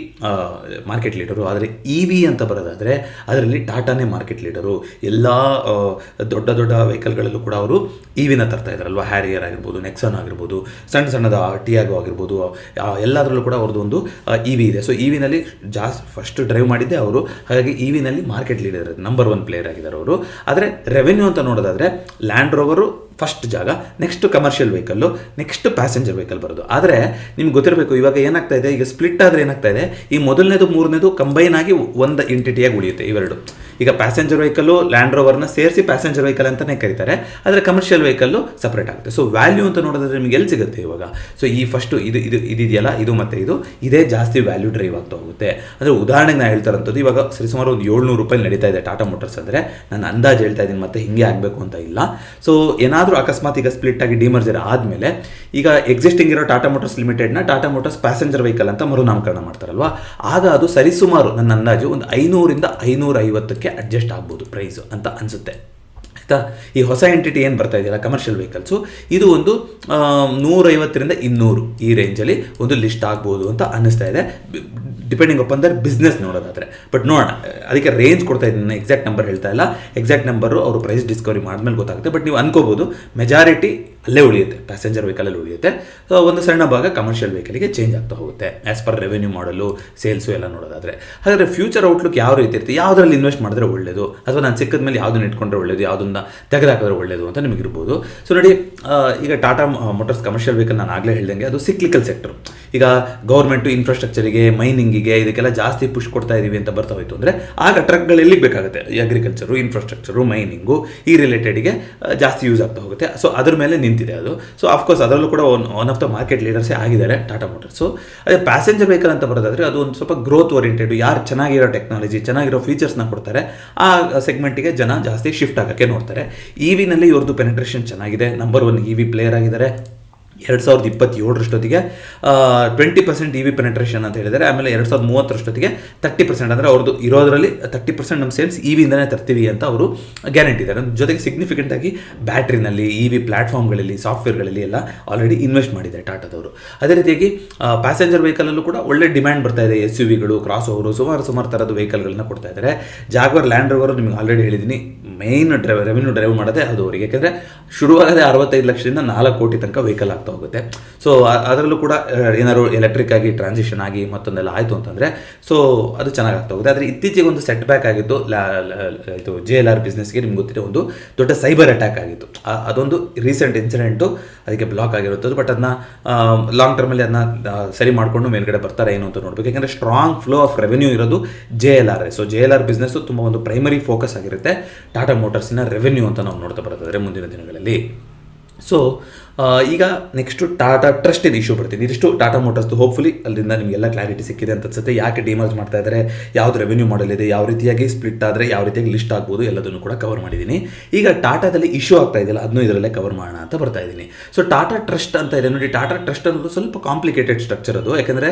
ಮಾರ್ಕೆಟ್ ಲೀಡರು. ಆದರೆ EV ಅಂತ ಬರೋದಾದರೆ ಅದರಲ್ಲಿ ಟಾಟಾನೇ ಮಾರ್ಕೆಟ್ ಲೀಡರು. ಎಲ್ಲ ದೊಡ್ಡ ದೊಡ್ಡ ವೆಹಿಕಲ್ಗಳಲ್ಲೂ ಕೂಡ ಅವರು EVನ ತರ್ತಾ ಇದ್ದಾರಲ್ವ. ಹ್ಯಾರಿಯರ್ ಆಗಿರ್ಬೋದು, ನೆಕ್ಸಾನ್ ಆಗಿರ್ಬೋದು, ಸಣ್ಣದ ಟಿಯಾಗೋ ಆಗಿರ್ಬೋದು, ಎಲ್ಲದರಲ್ಲೂ ಕೂಡ ಅವ್ರದ್ದು ಒಂದು EV ಇದೆ. ಸೊ EVನಲ್ಲಿ ಜಾಸ್ತಿ ಫಸ್ಟ್ ಡ್ರೈವ್ ಮಾಡಿದ್ದೆ ಅವರು, ಹಾಗಾಗಿ EVನಲ್ಲಿ ಮಾರ್ಕೆಟ್ ಲೀಡರ್ ನಂಬರ್ 1 ಪ್ಲೇಯರ್ ಆಗಿದ್ದಾರೆ ಅವರು. ಆದರೆ ರೆವೆನ್ಯೂ ಅಂತ ನೋಡೋದಾದರೆ ಲ್ಯಾಂಡ್ ರೋವರು ಫಸ್ಟ್ ಜಾಗ, next commercial vehicle, next passenger vehicle ಬರೋದು. ಆದರೆ ನಿಮ್ಗೆ ಗೊತ್ತಿರಬೇಕು ಇವಾಗ ಏನಾಗ್ತಾ ಇದೆ, ಈಗ ಸ್ಪ್ಲಿಟ್ ಆದರೆ ಏನಾಗ್ತಾ ಇದೆ, ಈ ಮೊದಲನೇದು ಮೂರನೇದು ಕಂಬೈನ್ ಆಗಿ ಒಂದು ಎಂಟಿಟಿಯಾಗಿ ಉಳಿಯುತ್ತೆ ಇವೆರಡು. ಈಗ ಪ್ಯಾಸೆಂಜರ್ ವೆಹಿಕಲ್ಲು ಲ್ಯಾಂಡ್ ರೋವರ್ನ ಸೇರಿಸಿ ಪ್ಯಾಸೆಂಜರ್ ವೆಹಿಕಲ್ ಅಂತಲೇ ಕರೀತಾರೆ, ಆದರೆ ಕಮರ್ಷಿಯಲ್ ವೆಹಿಕಲ್ಲು ಸಪ್ರೇಟ್ ಆಗುತ್ತೆ. ಸೊ ವ್ಯಾಲ್ಯೂ ಅಂತ ನೋಡೋದಾದ್ರೆ ನಿಮಗೆ ಎಲ್ಲಿ ಸಿಗುತ್ತೆ ಇವಾಗ. ಸೊ ಈ ಫಸ್ಟು ಇದೆಯಲ್ಲ, ಇದು ಮತ್ತು ಇದೇ ಜಾಸ್ತಿ ವ್ಯಾಲ್ಯೂ ಡ್ರೈವ್ ಆಗ್ತಾ ಹೋಗುತ್ತೆ. ಅಂದರೆ ಉದಾಹರಣೆಗೆ ನಾನು ಹೇಳ್ತಾರಂಥದ್ದು, ಇವಾಗ ಸರಿಸುಮಾರು ಒಂದು ₹700 ನಡೀತಾ ಇದೆ ಟಾಟಾ ಮೋಟರ್ಸ್ ಅಂದರೆ, ನಾನು ಅಂದಾಜು ಹೇಳ್ತಾ ಇದ್ದೀನಿ, ಮತ್ತೆ ಹಿಂಗೆ ಆಗಬೇಕು ಅಂತ ಇಲ್ಲ. ಸೊ ಏನಾದರೂ ಅಕಸ್ಮಾತ್ ಈಗ ಸ್ಪ್ಲಿಟ್ ಆಗಿ ಡಿಮರ್ಜರ್ ಆದಮೇಲೆ ಈಗ ಎಕ್ಸಿಸ್ಟಿಂಗ್ ಇರೋ ಟಾಟಾ ಮೋಟರ್ಸ್ ಲಿಮಿಟೆಡ್ನ ಟಾಟಾ ಮೋಟರ್ಸ್ ಪ್ಯಾಸೆಂಜರ್ ವೆಹಿಕಲ್ ಅಂತ ಮರುನಾಮಕರಣ ಮಾಡ್ತಾರಲ್ವ, ಆಗ ಅದು ಸರಿಸುಮಾರು ನನ್ನ ಅಂದಾಜು ಒಂದು 500ರಿಂದ 550ಕ್ಕೆ ಅಡ್ಜಸ್ಟ್ ಆಗ್ಬೋದು ಪ್ರೈಸು ಅಂತ ಅನಿಸುತ್ತೆ, ಆಯಿತಾ. ಈ ಹೊಸ ಎಂಟಿಟಿ ಏನು ಬರ್ತಾ ಇದೆಯಲ್ಲ ಕಮರ್ಷಿಯಲ್ ವೆಹಿಕಲ್ಸು, ಇದು ಒಂದು 150ರಿಂದ 200 ಈ ರೇಂಜಲ್ಲಿ ಒಂದು ಲಿಸ್ಟ್ ಆಗ್ಬೋದು ಅಂತ ಅನ್ನಿಸ್ತಾ ಇದೆ, ಡಿಪೆಂಡಿಂಗ್ ಅಪಾನ್ ದರ್ ಬಿಸ್ನೆಸ್ ನೋಡೋದಾದರೆ. ಬಟ್ ನೋಡೋಣ, ಅದಕ್ಕೆ ರೇಂಜ್ ಕೊಡ್ತಾ ಇದ್ದೀನಿ, ಎಕ್ಸಾಕ್ಟ್ ನಂಬರ್ ಹೇಳ್ತಾ ಇಲ್ಲ. ಎಕ್ಸಾಕ್ಟ್ ನಂಬರು ಅವರು ಪ್ರೈಸ್ ಡಿಸ್ಕವರಿ ಮಾಡಿದ್ಮೇಲೆ ಗೊತ್ತಾಗುತ್ತೆ. ಬಟ್ ನೀವು ಅನ್ಕೋಬೋದು ಮೆಜಾರಿಟಿ ಅಲ್ಲೇ ಉಳಿಯುತ್ತೆ, ಪ್ಯಾಸೆಂಜರ್ ವೆಹಿಕಲಲ್ಲಿ ಉಳಿಯುತ್ತೆ. ಸೊ ಒಂದು ಸಣ್ಣ ಭಾಗ ಕಮರ್ಷಿಯಲ್ ವೆಹಿಕಲ್ಗೆ ಚೇಂಜ್ ಆಗ್ತಾ ಹೋಗುತ್ತೆ ಆ್ಯಸ್ ಪರ್ ರೆವೆನ್ಯೂ ಮಾಡಲು, ಸೇಲ್ಸು ಎಲ್ಲ ನೋಡೋದಾದರೆ. ಹಾಗಾದರೆ ಫ್ಯೂಚರ್ ಔಟ್ಲುಕ್ ಯಾವ ರೀತಿ ಇರುತ್ತೆ, ಯಾವುದರಲ್ಲಿ ಇನ್ವೆಸ್ಟ್ ಮಾಡಿದ್ರೆ ಒಳ್ಳೆಯದು, ಅಥವಾ ನಾನು ಸಿಕ್ಕಿದ ಮೇಲೆ ಯಾವುದನ್ನು ಇಟ್ಕೊಂಡ್ರೆ ಒಳ್ಳೆಯದು, ಯಾವುದನ್ನು ತೆಗೆದಾಕಿದ್ರೆ ಒಳ್ಳೆಯದು ಅಂತ ನಿಮಗಿರ್ಬೋದು. ಸೊ ನೋಡಿ, ಈಗ ಟಾಟಾ ಮೋಟರ್ಸ್ ಕಮರ್ಷಿಯಲ್ ವೆಹಿಕಲ್ ನಾನು ಆಗಲೇ ಹೇಳ್ದಂಗೆ ಅದು ಸಿಕ್ಲಿಕಲ್ ಸೆಕ್ಟರ್. ಈಗ ಗೌರ್ಮೆಂಟು ಇನ್ಫ್ರಾಸ್ಟ್ರಕ್ಚರಿಗೆ, ಮೈನಿಂಗಿಗೆ ಇದಕ್ಕೆಲ್ಲ ಜಾಸ್ತಿ ಪುಷ್ ಕೊಡ್ತಾ ಇದ್ದೀವಿ ಅಂತ ಬರ್ತಾ ಹೋಯಿತು ಅಂದರೆ ಆಗ ಟ್ರಕ್ಗಳು ಎಲ್ಲಿಗೆ ಬೇಕಾಗುತ್ತೆ, ಈ ಅಗ್ರಿಕಲ್ಚರು, ಇನ್ಫ್ರಾಸ್ಟ್ರಕ್ಚರು, ಮೈನಿಂಗು ಈ ರಿಲೇಟೆಡ್ಗೆ ಜಾಸ್ತಿ ಯೂಸ್ ಆಗ್ತಾ ಹೋಗುತ್ತೆ. ಸೊ ಅದ್ರ ಮೇಲೆ ನಿಂತಿದೆ ಅದು. ಸೊ ಅಫ್ಕೋರ್ಸ್ ಅದರಲ್ಲೂ ಕೂಡ ಒನ್ ಆಫ್ ದ ಮಾರ್ಕೆಟ್ ಲೀಡರ್ಸೇ ಆಗಿದ್ದಾರೆ ಟಾಟಾ ಮೋಟರ್ಸು. ಅದೇ ಪ್ಯಾಸೆಂಜರ್ ವೆಹಿಕಲ್ ಅಂತ ಬರೋದಾದರೆ ಅದು ಒಂದು ಸ್ವಲ್ಪ ಗ್ರೋತ್ ಓರಿಯೆಂಟೆಡ್, ಯಾರು ಚೆನ್ನಾಗಿರೋ ಟೆಕ್ನಾಲಜಿ, ಚೆನ್ನಾಗಿರೋ ಫೀಚರ್ಸ್ನ ಕೊಡ್ತಾರೆ ಆ ಸೆಗ್ಮೆಂಟಿಗೆ ಜನ ಜಾಸ್ತಿ ಶಿಫ್ಟ್ ಆಗೋಕ್ಕೆ ನೋಡ್ತಾರೆ. ಇವಿನಲ್ಲಿ ಇವ್ರದ್ದು ಪೆನೆಟ್ರೇಷನ್ ಚೆನ್ನಾಗಿದೆ, ನಂಬರ್ 1 EV ಪ್ಲೇಯರ್ ಆಗಿದ್ದಾರೆ. 2027 20% EV ಪೆನೆಟ್ರೇಷನ್ ಅಂತ ಹೇಳಿದರೆ, ಆಮೇಲೆ 2030 30%, ಅಂದರೆ ಅವ್ರದ್ದು ಇರೋದರಲ್ಲಿ 30% ನಮ್ಮ ಸೇಲ್ಸ್ EVಯಿಂದನೇ ತರ್ತೀವಿ ಅಂತ ಅವರು ಗ್ಯಾರಂಟಿ ಇದ್ದಾರೆ. ಜೊತೆಗೆ ಸಿಗ್ನಿಫಿಕೆಂಟಾಗಿ ಬ್ಯಾಟ್ರಿನಲ್ಲಿ, EV ಪ್ಲ್ಯಾಟ್ಫಾರ್ಮ್ಗಳಲ್ಲಿ, ಸಾಫ್ಟ್ವೇರ್ಗಳಲ್ಲಿ ಎಲ್ಲ ಆಲ್ರೆಡಿ ಇನ್ವೆಸ್ಟ್ ಮಾಡಿದ್ದಾರೆ ಟಾಟಾದವರು. ಅದೇ ರೀತಿಯಾಗಿ ಪ್ಯಾಸೆಂಜರ್ ವೆಹಿಕಲಲ್ಲೂ ಕೂಡ ಒಳ್ಳೆ ಡಿಮ್ಯಾಂಡ್ ಬರ್ತಾ ಇದೆ. SUVಗಳು, ಕ್ರಾಸ್ ಓವರು, ಸುಮಾರು ಥರದ ವೆಹಿಕಲ್ಗಳನ್ನ ಕೊಡ್ತಾ ಇದ್ದಾರೆ. ಜಾಗ್ವಾರ್, ಲ್ಯಾಂಡ್ ರೋವರು ನಿಮಗೆ ಆಲ್ರೆಡಿ ಹೇಳಿದ್ದೀನಿ, ಮೇಯ್ನ್ ರೆವೆನ್ಯೂ ಡ್ರೈವ್ ಮಾಡೋದೇ ಅದು ಅವರಿಗೆ. ಯಾಕೆಂದರೆ ಶುರುವಾಗದೆ 65 ಲಕ್ಷದಿಂದ 4 ಕೋಟಿ ತನಕ ವೆಹಿಕಲ್ ಆಗ್ತಾ ಹೋಗುತ್ತೆ. ಸೊ ಅದರಲ್ಲೂ ಕೂಡ ಏನಾದ್ರು ಎಲೆಕ್ಟ್ರಿಕ್ ಆಗಿ ಟ್ರಾನ್ಸಿಷನ್ ಆಗಿ ಮತ್ತೊಂದೆಲ್ಲ ಆಯಿತು ಅಂತಂದರೆ ಸೊ ಅದು ಚೆನ್ನಾಗಿ ಆಗ್ತಾ ಹೋಗುತ್ತೆ. ಆದರೆ ಇತ್ತೀಚೆಗೆ ಒಂದು ಸೆಟ್ ಬ್ಯಾಕ್ ಆಗಿದ್ದು ಇದು JLR ಬಿಸ್ನೆಸ್ಗೆ. ನಿಮ್ಗೆ ಗೊತ್ತಿದೆ, ಒಂದು ದೊಡ್ಡ ಸೈಬರ್ ಅಟ್ಯಾಕ್ ಆಗಿತ್ತು. ಅದೊಂದು ರೀಸೆಂಟ್ ಇನ್ಸಿಡೆಂಟು, ಅದಕ್ಕೆ ಬ್ಲಾಕ್ ಆಗಿರುತ್ತದೆ. ಬಟ್ ಅದನ್ನ ಲಾಂಗ್ ಟರ್ಮಲ್ಲಿ ಅದನ್ನ ಸರಿ ಮಾಡಿಕೊಂಡು ಮೇಲ್ಗಡೆ ಬರ್ತಾರೆ ಏನು ಅಂತ ನೋಡಬೇಕು. ಯಾಕೆಂದರೆ ಸ್ಟ್ರಾಂಗ್ ಫ್ಲೋ ಆಫ್ ರೆವೆನ್ಯೂ ಇರೋದು JLR. ಸೊ JLR ಬಿಸ್ನೆಸ್ಸು ತುಂಬ ಒಂದು ಪ್ರೈಮರಿ ಫೋಕಸ್ ಆಗಿರುತ್ತೆ ಟಾಟಾ ಮೋಟರ್ಸಿನ ರೆವೆನ್ಯೂ ಅಂತ ನಾವು ನೋಡ್ತಾ ಬರ್ತದೆ ಮುಂದಿನ ದಿನಗಳಲ್ಲಿ. ಸೊ ಈಗ ನೆಕ್ಸ್ಟು ಟಾಟಾ ಟ್ರಸ್ಟಿನ ಇಶ್ಯೂ ಬರ್ತೀನಿ. ಇದಿಷ್ಟು ಟಾಟಾ ಮೋಟರ್ಸ್ದು. ಹೋಪ್ಫುಲಿ ಅಲ್ಲಿಂದ ನಿಮಗೆಲ್ಲ ಕ್ಲಾರಿಟಿ ಸಿಕ್ಕಿದೆ ಅಂತ ಅನ್ಸುತ್ತೆ. ಯಾಕೆ ಡಿಮರ್ಜ್ ಮಾಡ್ತಾ ಇದ್ದಾರೆ, ಯಾವ್ದು ರೆವೆನ್ಯೂ ಮಾಡಲ್ ಇದೆ, ಯಾವ ರೀತಿಯಾಗಿ ಸ್ಪ್ಲಿಟ್ ಆದರೆ ಯಾವ ರೀತಿಯಾಗಿ ಲಿಸ್ಟ್ ಆಗ್ಬೋದು, ಎಲ್ಲದನ್ನು ಕೂಡ ಕವರ್ ಮಾಡಿದ್ದೀನಿ. ಈಗ ಟಾಟಾದಲ್ಲಿ ಇಶ್ಯೂ ಆಗ್ತಾ ಇದೆಯಲ್ಲ, ಅದನ್ನು ಇದರಲ್ಲೇ ಕವರ್ ಮಾಡೋಣ ಅಂತ ಬರ್ತಾ ಇದ್ದೀನಿ. ಸೊ ಟಾಟಾ ಟ್ರಸ್ಟ್ ಅಂತ ಇದೆ ನೋಡಿ. ಟಾಟಾ ಟ್ರಸ್ಟ್ ಅನ್ನೋದು ಸ್ವಲ್ಪ ಕಾಂಪ್ಲಿಕೇಟೆಡ್ ಸ್ಟ್ರಕ್ಚರ್ ಅದು. ಯಾಕೆಂದರೆ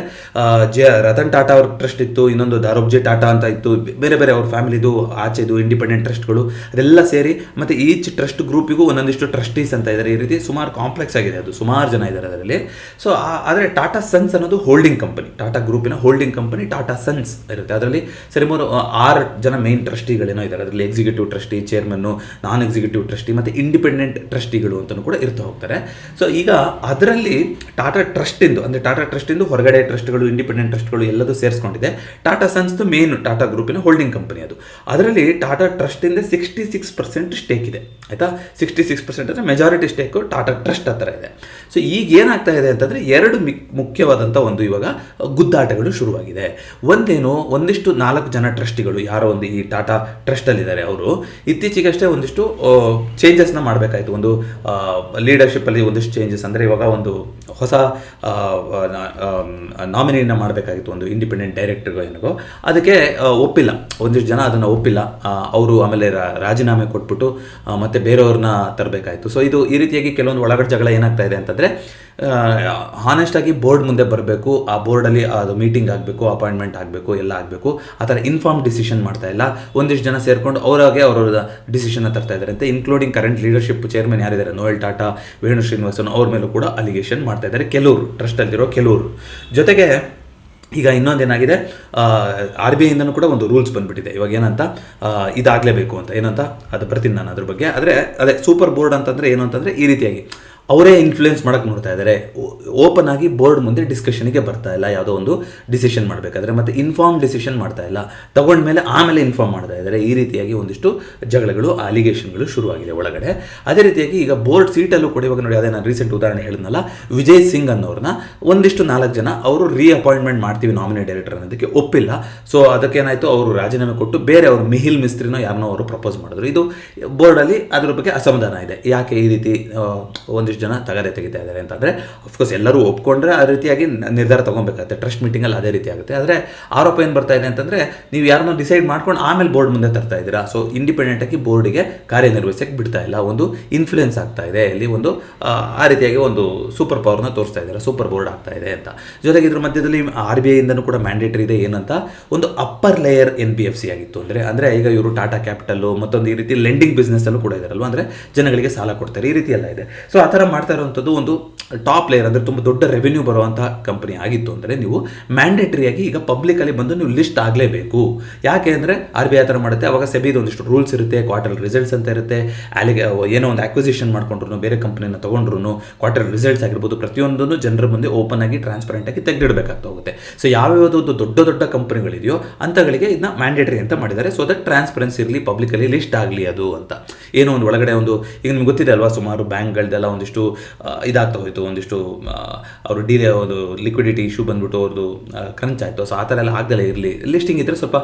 ರತನ್ ಟಾಟಾ ಅವ್ರ ಟ್ರಸ್ಟ್ ಇತ್ತು, ಇನ್ನೊಂದು ದಾರೋಬ್ಜೆ ಟಾಟಾ ಅಂತ ಇತ್ತು, ಬೇರೆ ಬೇರೆ ಅವ್ರ ಫ್ಯಾಮಿಲಿದು ಆಚೆದು ಇಂಡಿಪೆಂಡೆಂಟ್ ಟ್ರಸ್ಟ್ಗಳು ಅದೆಲ್ಲ ಸೇರಿ, ಮತ್ತು ಈಚ್ ಟ್ರಸ್ಟ್ ಗ್ರೂಪಿಗೂ ಒಂದೊಂದಿಷ್ಟು ಟ್ರಸ್ಟೀಸ್ ಅಂತ ಇದ್ದಾರೆ. ಈ ರೀತಿ ಸುಮಾರು ಕಾಂಪ್ಲೆಕ್ಸ್ ಆಗಿದೆ ಅದು, ಸುಮಾರು ಜನ ಇದ್ದಾರೆ ಅದರಲ್ಲಿ. ಸೊ ಆದರೆ ಟಾಟಾ ಸನ್ಸ್ ಅನ್ನೋದು ಹೋಲ್ಡಿಂಗ್ ಕಂಪನಿ, ಟಾಟಾ ಗ್ರೂಪಿನ ಹೋಲ್ಡಿಂಗ್ ಕಂಪನಿ ಟಾಟಾ ಸನ್ಸ್ ಇರುತ್ತೆ. ಅದರಲ್ಲಿ ಸರಿಮೂರು 6 ಜನ ಮೇನ್ ಟ್ರಸ್ಟಿಗಳೇನೋ ಇದ್ದಾರೆ. ಅದರಲ್ಲಿ executive trustee, chairman, non executive trustee ಮತ್ತು ಇಂಡಿಪೆಂಡೆಂಟ್ ಟ್ರಸ್ಟಿಗಳು ಅಂತಲೂ ಕೂಡ ಇರ್ತಾ ಹೋಗ್ತಾರೆ. ಸೊ ಈಗ ಅದರಲ್ಲಿ ಟಾಟಾ ಟ್ರಸ್ಟಿಂದು, ಅಂದರೆ ಟಾಟಾ ಟ್ರಸ್ಟಿಂದು ಹೊರಗಡೆ ಟ್ರಸ್ಟ್ಗಳು, ಇಂಡಿಪೆಂಡೆಂಟ್ ಟ್ರಸ್ಟ್ಗಳು ಎಲ್ಲದೂ ಸೇರಿಸ್ಕೊಂಡಿದೆ. ಟಾಟಾ ಸನ್ಸ್ದು ಮೇನ್ ಟಾಟಾ ಗ್ರೂಪಿನ ಹೋಲ್ಡಿಂಗ್ ಕಂಪನಿ ಅದು. ಅದರಲ್ಲಿ ಟಾಟಾ ಟ್ರಸ್ಟಿಂದ 66% ಸ್ಟೇಕ್ ಇದೆ, ಆಯಿತಾ. 66% ಅಂದರೆ ಮೆಜಾರಿಟಿ ಸ್ಟೇಕು ಟಾಟಾ ಟ್ರಸ್ಟ್ ಹತ್ತಿರ ಇದೆ. ಸೊ ಈಗ ಏನಾಗ್ತಾ ಇದೆ ಅಂತಂದರೆ 2 ಮುಖ್ಯವಾದಂಥ ಒಂದು ಇವಾಗ ಗುದ್ದಾಟಗಳು ಶುರುವಾಗಿದೆ. ಒಂದಿಷ್ಟು 4 ಜನ ಟ್ರಸ್ಟಿಗಳು ಯಾರೋ ಒಂದು ಈ ಟಾಟಾ ಟ್ರಸ್ಟಲ್ಲಿದ್ದಾರೆ, ಅವರು ಇತ್ತೀಚೆಗಷ್ಟೇ ಒಂದಿಷ್ಟು ಚೇಂಜಸ್ನ ಮಾಡಬೇಕಾಯಿತು. ಒಂದು ಲೀಡರ್ಶಿಪ್ಪಲ್ಲಿ ಒಂದಿಷ್ಟು ಚೇಂಜಸ್, ಅಂದರೆ ಇವಾಗ ಒಂದು ಹೊಸ ನಾಮಿನಿನ ಮಾಡಬೇಕಾಗಿತ್ತು, ಒಂದು ಇಂಡಿಪೆಂಡೆಂಟ್ ಡೈರೆಕ್ಟರ್ಗೋ ಏನೋ. ಅದಕ್ಕೆ ಒಪ್ಪಿಲ್ಲ, ಒಂದಿಷ್ಟು ಜನ ಅದನ್ನು ಒಪ್ಪಿಲ್ಲ ಅವರು. ಆಮೇಲೆ ರಾಜೀನಾಮೆ ಕೊಟ್ಬಿಟ್ಟು ಮತ್ತೆ ಬೇರೆಯವ್ರನ್ನ ತರಬೇಕಾಯಿತು. ಸೊ ಇದು ಈ ರೀತಿಯಾಗಿ ಕೆಲವೊಂದು ಒಳಗಡೆ ಜಗಳ ಏನಾಗ್ತಾ ಇದೆ ಅಂತಂದರೆ, ಹಾನೆಸ್ಟಾಗಿ ಬೋರ್ಡ್ ಮುಂದೆ ಬರಬೇಕು, ಆ ಬೋರ್ಡಲ್ಲಿ ಅದು ಮೀಟಿಂಗ್ ಆಗಬೇಕು, ಅಪಾಯಿಂಟ್ಮೆಂಟ್ ಆಗಬೇಕು, ಎಲ್ಲ ಆಗಬೇಕು. ಆ ಥರ ಇನ್ಫಾರ್ಮ್ ಡಿಸಿಷನ್ ಮಾಡ್ತಾ ಇಲ್ಲ. ಒಂದಿಷ್ಟು ಜನ ಸೇರಿಕೊಂಡು ಅವರಾಗೆ ಅವರ ಡಿಸಿಷನ್ನ ತರ್ತಾ ಇದ್ದಾರೆ ಅಂತ, ಇನ್ಕ್ಲೂಡಿಂಗ್ ಕರೆಂಟ್ ಲೀಡರ್ಶಿಪ್ ಚೇರ್ಮನ್ ಯಾರಿದ್ದಾರೆ, ನೋಯಲ್ ಟಾಟಾ, ವೇಣು ಶ್ರೀನಿವಾಸನ್, ಅವ್ರ ಮೇಲೂ ಕೂಡ ಅಲಿಗೇಷನ್ ಮಾಡ್ತಾ ಇದ್ದಾರೆ ಕೆಲವರು, ಟ್ರಸ್ಟಲ್ಲಿರೋ ಕೆಲವರು. ಜೊತೆಗೆ ಈಗ ಇನ್ನೊಂದೇನಾಗಿದೆ, RBIಯಿಂದನೂ ಕೂಡ ಒಂದು ರೂಲ್ಸ್ ಬಂದುಬಿಟ್ಟಿದೆ ಇವಾಗ. ಏನಂತ, ಇದಾಗಲೇಬೇಕು ಅಂತ, ಏನಂತ ಅದು ಬರ್ತೀನಿ ನಾನು ಅದ್ರ ಬಗ್ಗೆ. ಆದರೆ ಅದೇ ಸೂಪರ್ ಬೋರ್ಡ್ ಅಂತಂದರೆ ಏನು ಅಂತಂದರೆ, ಈ ರೀತಿಯಾಗಿ ಅವರೇ ಇನ್ಫ್ಲೂಯೆನ್ಸ್ ಮಾಡೋಕ್ಕೆ ನೋಡ್ತಾ ಇದ್ದಾರೆ. ಓಪನ್ ಆಗಿ ಬೋರ್ಡ್ ಮುಂದೆ ಡಿಸ್ಕಷನ್ಗೆ ಬರ್ತಾ ಇಲ್ಲ, ಯಾವುದೋ ಒಂದು ಡಿಸಿಷನ್ ಮಾಡಬೇಕಾದ್ರೆ. ಮತ್ತು ಇನ್ಫಾರ್ಮ್ ಡಿಸಿಷನ್ ಮಾಡ್ತಾ ಇಲ್ಲ, ತಗೊಂಡ್ಮೇಲೆ ಆಮೇಲೆ ಇನ್ಫಾರ್ಮ್ ಮಾಡ್ತಾ ಇದ್ದಾರೆ. ಈ ರೀತಿಯಾಗಿ ಒಂದಿಷ್ಟು ಜಗಳಗಳು, ಅಲಿಗೇಷನ್ಗಳು ಶುರುವಾಗಿದೆ ಒಳಗಡೆ. ಅದೇ ರೀತಿಯಾಗಿ ಈಗ ಬೋರ್ಡ್ ಸೀಟಲ್ಲೂ ಕೂಡ ಇವಾಗ ನೋಡಿ, ಅದೇ ನಾನು ರೀಸೆಂಟ್ ಉದಾಹರಣೆ ಹೇಳಿದ್ನಲ್ಲ, ವಿಜಯ್ ಸಿಂಗ್ ಅನ್ನೋರನ್ನ ಒಂದಿಷ್ಟು 4 ಜನ ಅವರು ರೀಅಪಾಯಿಂಟ್ಮೆಂಟ್ ಮಾಡ್ತೀವಿ ನಾಮಿನಿ ಡೈರೆಕ್ಟರ್ ಅನ್ನೋದಕ್ಕೆ ಒಪ್ಪಿಲ್ಲ. ಸೊ ಅದಕ್ಕೇನಾಯಿತು, ಅವರು ರಾಜೀನಾಮೆ ಕೊಟ್ಟು ಬೇರೆ ಅವರು ಮಿಹಿಲ್ ಮಿಸ್ತ್ರಿನೋ ಯಾರನ್ನೋ ಅವರು ಪ್ರಪೋಸ್ ಮಾಡಿದ್ರು. ಇದು ಬೋರ್ಡಲ್ಲಿ ಅದ್ರ ಬಗ್ಗೆ ಅಸಮಾಧಾನ ಇದೆ. ಯಾಕೆ ಈ ರೀತಿ ಒಂದಿಷ್ಟು ಜನ ತೆಗಿತಾ ಇದ್ದಾರೆ ಅಂತಂದರೆ, ಅಫ್ಕೋರ್ಸ್ ಎಲ್ಲರೂ ಒಪ್ಕೊಂಡ್ರೆ ಆ ರೀತಿಯಾಗಿ ನಿರ್ಧಾರ ತೊಗೊಬೇಕಾಗುತ್ತೆ. ಟ್ರಸ್ಟ್ ಮೀಟಿಂಗಲ್ಲಿ ಅದೇ ರೀತಿ ಆಗುತ್ತೆ. ಆದರೆ ಆರೋಪ ಏನು ಬರ್ತಾ ಇದೆ ಅಂತಂದರೆ, ನೀವು ಯಾರನ್ನೋ ಡಿಸೈಡ್ ಮಾಡ್ಕೊಂಡು ಆಮೇಲೆ ಬೋರ್ಡ್ ಮುಂದೆ ತರ್ತಾ ಇದ್ದೀರಾ. ಸೊ ಇಂಡಿಪೆಂಡೆಂಟಾಗಿ ಬೋರ್ಡಿಗೆ ಕಾರ್ಯನಿರ್ವಹಿಸಕ್ಕೆ ಬಿಡ್ತಾ ಇಲ್ಲ, ಒಂದು ಇನ್ಫ್ಲೂಯೆನ್ಸ್ ಆಗ್ತಾ ಇದೆ ಇಲ್ಲಿ, ಒಂದು ಆ ರೀತಿಯಾಗಿ ಒಂದು ಸೂಪರ್ ಪವರ್ನ ತೋರಿಸ್ತಾ ಇದ್ದಾರೆ, ಸೂಪರ್ ಬೋರ್ಡ್ ಆಗ್ತಾ ಇದೆ ಅಂತ. ಜೊತೆಗೆ ಇದ್ರ ಮಧ್ಯದಲ್ಲಿ RBIಯಿಂದನೂ ಕೂಡ ಮ್ಯಾಂಡೇಟರಿ ಇದೆ. ಏನಂತ, ಒಂದು ಅಪ್ಪರ್ ಲೇಯರ್ NBFC ಆಗಿತ್ತು. ಅಂದರೆ ಈಗ ಇವರು ಟಾಟಾ ಕ್ಯಾಪಿಟಲ್ಲು ಮತ್ತೊಂದು ಈ ರೀತಿ ಲೆಂಡಿಂಗ್ ಬಿಸ್ನೆಸ್ಸಲ್ಲೂ ಕೂಡ ಇದ್ದಾರಲ್ವ, ಅಂದರೆ ಜನಗಳಿಗೆ ಸಾಲ ಕೊಡ್ತಾರೆ, ಈ ರೀತಿ ಎಲ್ಲ ಇದೆ. ಸೊ ಆ ಥರ ಥರ ಮಾಡ್ತಾ ಇರುವಂಥದ್ದು ಒಂದು ಟಾಪ್ ಲೇಯರ್, ಅಂದರೆ ತುಂಬ ದೊಡ್ಡ ರೆವೆನ್ಯೂ ಬರುವಂಥ ಕಂಪನಿ ಆಗಿತ್ತು ಅಂದರೆ ನೀವು ಮ್ಯಾಂಡೇಟ್ರಿಯಾಗಿ ಈಗ ಪಬ್ಲಿಕಲ್ಲಿ ಬಂದು ನೀವು ಲಿಸ್ಟ್ ಆಗಲೇಬೇಕು. ಯಾಕೆ ಅಂದರೆ RBI ಆ ಥರ ಮಾಡುತ್ತೆ. ಅವಾಗ ಸೆಬಿದು ಒಂದಿಷ್ಟು ರೂಲ್ಸ್ ಇರುತ್ತೆ, ಕ್ವಾರ್ಟರ್ ರಿಸಲ್ಟ್ಸ್ ಅಂತ ಇರುತ್ತೆ. ಏನೋ ಒಂದು ಅಕ್ವಿಸಿಷನ್ ಮಾಡ್ಕೊಂಡ್ರು, ಬೇರೆ ಕಂಪ್ನಿನ ತೊಗೊಂಡ್ರು ಕ್ವಾರ್ಟರ್ ರಿಸಲ್ಟ್ಸ್ ಆಗಿರ್ಬೋದು, ಪ್ರತಿಯೊಂದನ್ನು ಜನರ ಮುಂದೆ ಓಪನ್ ಆಗಿ ಟ್ರಾನ್ಸ್ಪರೆಂಟ್ ಆಗಿ ತೆಗೆದಿಡಬೇಕಾಗ್ತಾ ಹೋಗುತ್ತೆ. ಸೊ ಯಾವ್ಯಾವುದು ದೊಡ್ಡ ದೊಡ್ಡ ಕಂಪನಿಗಳಿದೆಯೋ ಅಂಥಗಳಿಗೆ ಇದನ್ನ ಮ್ಯಾಂಡೇಟರಿ ಅಂತ ಮಾಡಿದ್ದಾರೆ. ಸೊ ದಟ್ ಟ್ರಾನ್ಸ್ಪರೆನ್ಸಿ ಇರಲಿ, ಪಬ್ಲಿಕಲ್ಲಿ ಲಿಸ್ಟ್ ಆಗಲಿ ಅದು ಅಂತ. ಏನೋ ಒಂದು ಒಳಗಡೆ ಒಂದು ಈಗ ನಿಮ್ಗೆ ಗೊತ್ತಿದೆ ಅಲ್ವಾ, ಸುಮಾರು ಬ್ಯಾಂಕ್ಗಳದೆಲ್ಲ ಒಂದಿಷ್ಟು ಇದಾಗ್ತಾ ಹೋಯಿತು, ಒಂದಿಷ್ಟು ಅವರು ಒಂದು ಲಿಕ್ವಿಡಿಟಿ ಇಶ್ಯೂ ಬಂದ್ಬಿಟ್ಟು ಅವ್ರದ್ದು ಕ್ರಂಚ್ ಆಯಿತು. ಸೊ ಆ ಥರ ಎಲ್ಲ ಆಗದಲ್ಲೇ ಇರಲಿ, ಲಿಸ್ಟಿಂಗ್ ಇದ್ದರೆ ಸ್ವಲ್ಪ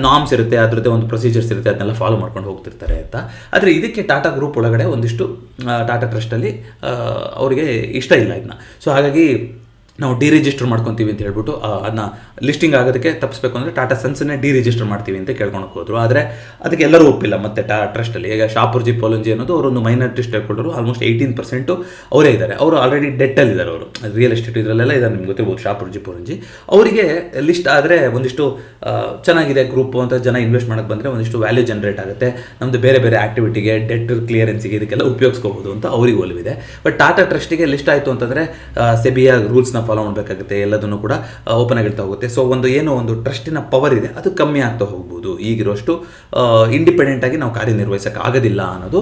ನಾರ್ಮ್ಸ್ ಇರುತ್ತೆ, ಅದರದ್ದೇ ಒಂದು ಪ್ರೊಸೀಜರ್ಸ್ ಇರುತ್ತೆ, ಅದನ್ನೆಲ್ಲ ಫಾಲೋ ಮಾಡ್ಕೊಂಡು ಹೋಗ್ತಿರ್ತಾರೆ ಅಂತ. ಆದರೆ ಇದಕ್ಕೆ ಟಾಟಾ ಗ್ರೂಪ್ ಒಳಗಡೆ ಒಂದಿಷ್ಟು ಟಾಟಾ ಟ್ರಸ್ಟಲ್ಲಿ ಅವರಿಗೆ ಇಷ್ಟ ಇಲ್ಲ ಇದನ್ನ. ಸೊ ಹಾಗಾಗಿ ನಾವು ಡಿರಿಜಿಸ್ಟರ್ ಮಾಡ್ಕೊತೀವಿ ಅಂತ ಹೇಳ್ಬಿಟ್ಟು ಅದನ್ನ ಲಿಸ್ಟಿಂಗ್ ಆಗೋದಕ್ಕೆ ತಪ್ಪಿಸ್ಬೇಕು ಅಂದರೆ ಟಾಟಾ ಸನ್ಸನ್ನೇ ಡಿರಿಜಿಸ್ಟರ್ ಮಾಡ್ತೀವಿ ಅಂತ ಕೇಳ್ಕೊಳಕ್ಕೆ ಹೋದ್ರು. ಆದರೆ ಅದಕ್ಕೆ ಎಲ್ಲರೂ ಒಪ್ಪಿಲ್ಲ. ಮತ್ತು ಟ್ರಸ್ಟಲ್ಲಿ ಈಗ ಶಾಪುರ್ಜಿ ಪೋಲಂಜಿ ಅನ್ನೋದು ಅವರೊಂದು ಮೈನಾರಿಟಿ ಸ್ಟೇಕ್ ಹೋಲ್ಡರು, ಆಲ್ಮೋಸ್ಟ್ 18% ಅವರೇ ಇದ್ದಾರೆ. ಅವರು ಆಲ್ರೆಡಿ ಡೆಟ್ಟಲ್ಲಿದ್ದಾರೆ, ಅವರು ರಿಯಲ್ ಎಸ್ಟೇಟ್ ಇದರಲ್ಲೆಲ್ಲ ಇದ್ದಾರೆ, ನಿಮ್ಗೆ ಗೊತ್ತಿರ್ಬೋದು ಶಾಪುರ್ಜಿ ಪೋಲಂಜಿ. ಅವರಿಗೆ ಲಿಸ್ಟ್ ಆದರೆ ಒಂದಿಷ್ಟು ಚೆನ್ನಾಗಿದೆ ಗ್ರೂಪು ಅಂತ ಜನ ಇನ್ವೆಸ್ಟ್ ಮಾಡೋಕ್ಕೆ ಬಂದರೆ ಒಂದಿಷ್ಟು ವ್ಯಾಲ್ಯೂ ಜನರೇಟ್ ಆಗುತ್ತೆ, ನಮ್ಮದು ಬೇರೆ ಬೇರೆ ಆ್ಯಕ್ಟಿವಿಟಿಗೆ, ಡೆಟ್ ಕ್ಲಿಯರೆನ್ಸಿಗೆ ಇದಕ್ಕೆಲ್ಲ ಉಪಯೋಗಿಸ್ಕೋಬೋದು ಅಂತ ಅವ್ರಿಗೆ ಒಲವಿದೆ. ಬಟ್ ಟಾಟಾ ಟ್ರಸ್ಟಿಗೆ ಲಿಸ್ಟ್ ಆಯಿತು ಅಂತಂದರೆ ಸೆಬಿಯ ರೂಲ್ಸ್ನ ಫಾಲೋ ಮಾಡಬೇಕಾಗುತ್ತೆ, ಎಲ್ಲದನ್ನು ಕೂಡ ಓಪನ್ ಆಗಿರ್ತಾ ಹೋಗುತ್ತೆ. ಸೊ ಏನೋ ಒಂದು ಟ್ರಸ್ಟಿನ ಪವರ್ ಇದೆ, ಅದು ಕಮ್ಮಿ ಆಗ್ತಾ ಹೋಗ್ಬೋದು. ಈಗಿರೋಷ್ಟು ಇಂಡಿಪೆಂಡೆಂಟ್ ಆಗಿ ನಾವು ಕಾರ್ಯನಿರ್ವಹಿಸೋಕೆ ಆಗೋದಿಲ್ಲ ಅನ್ನೋದು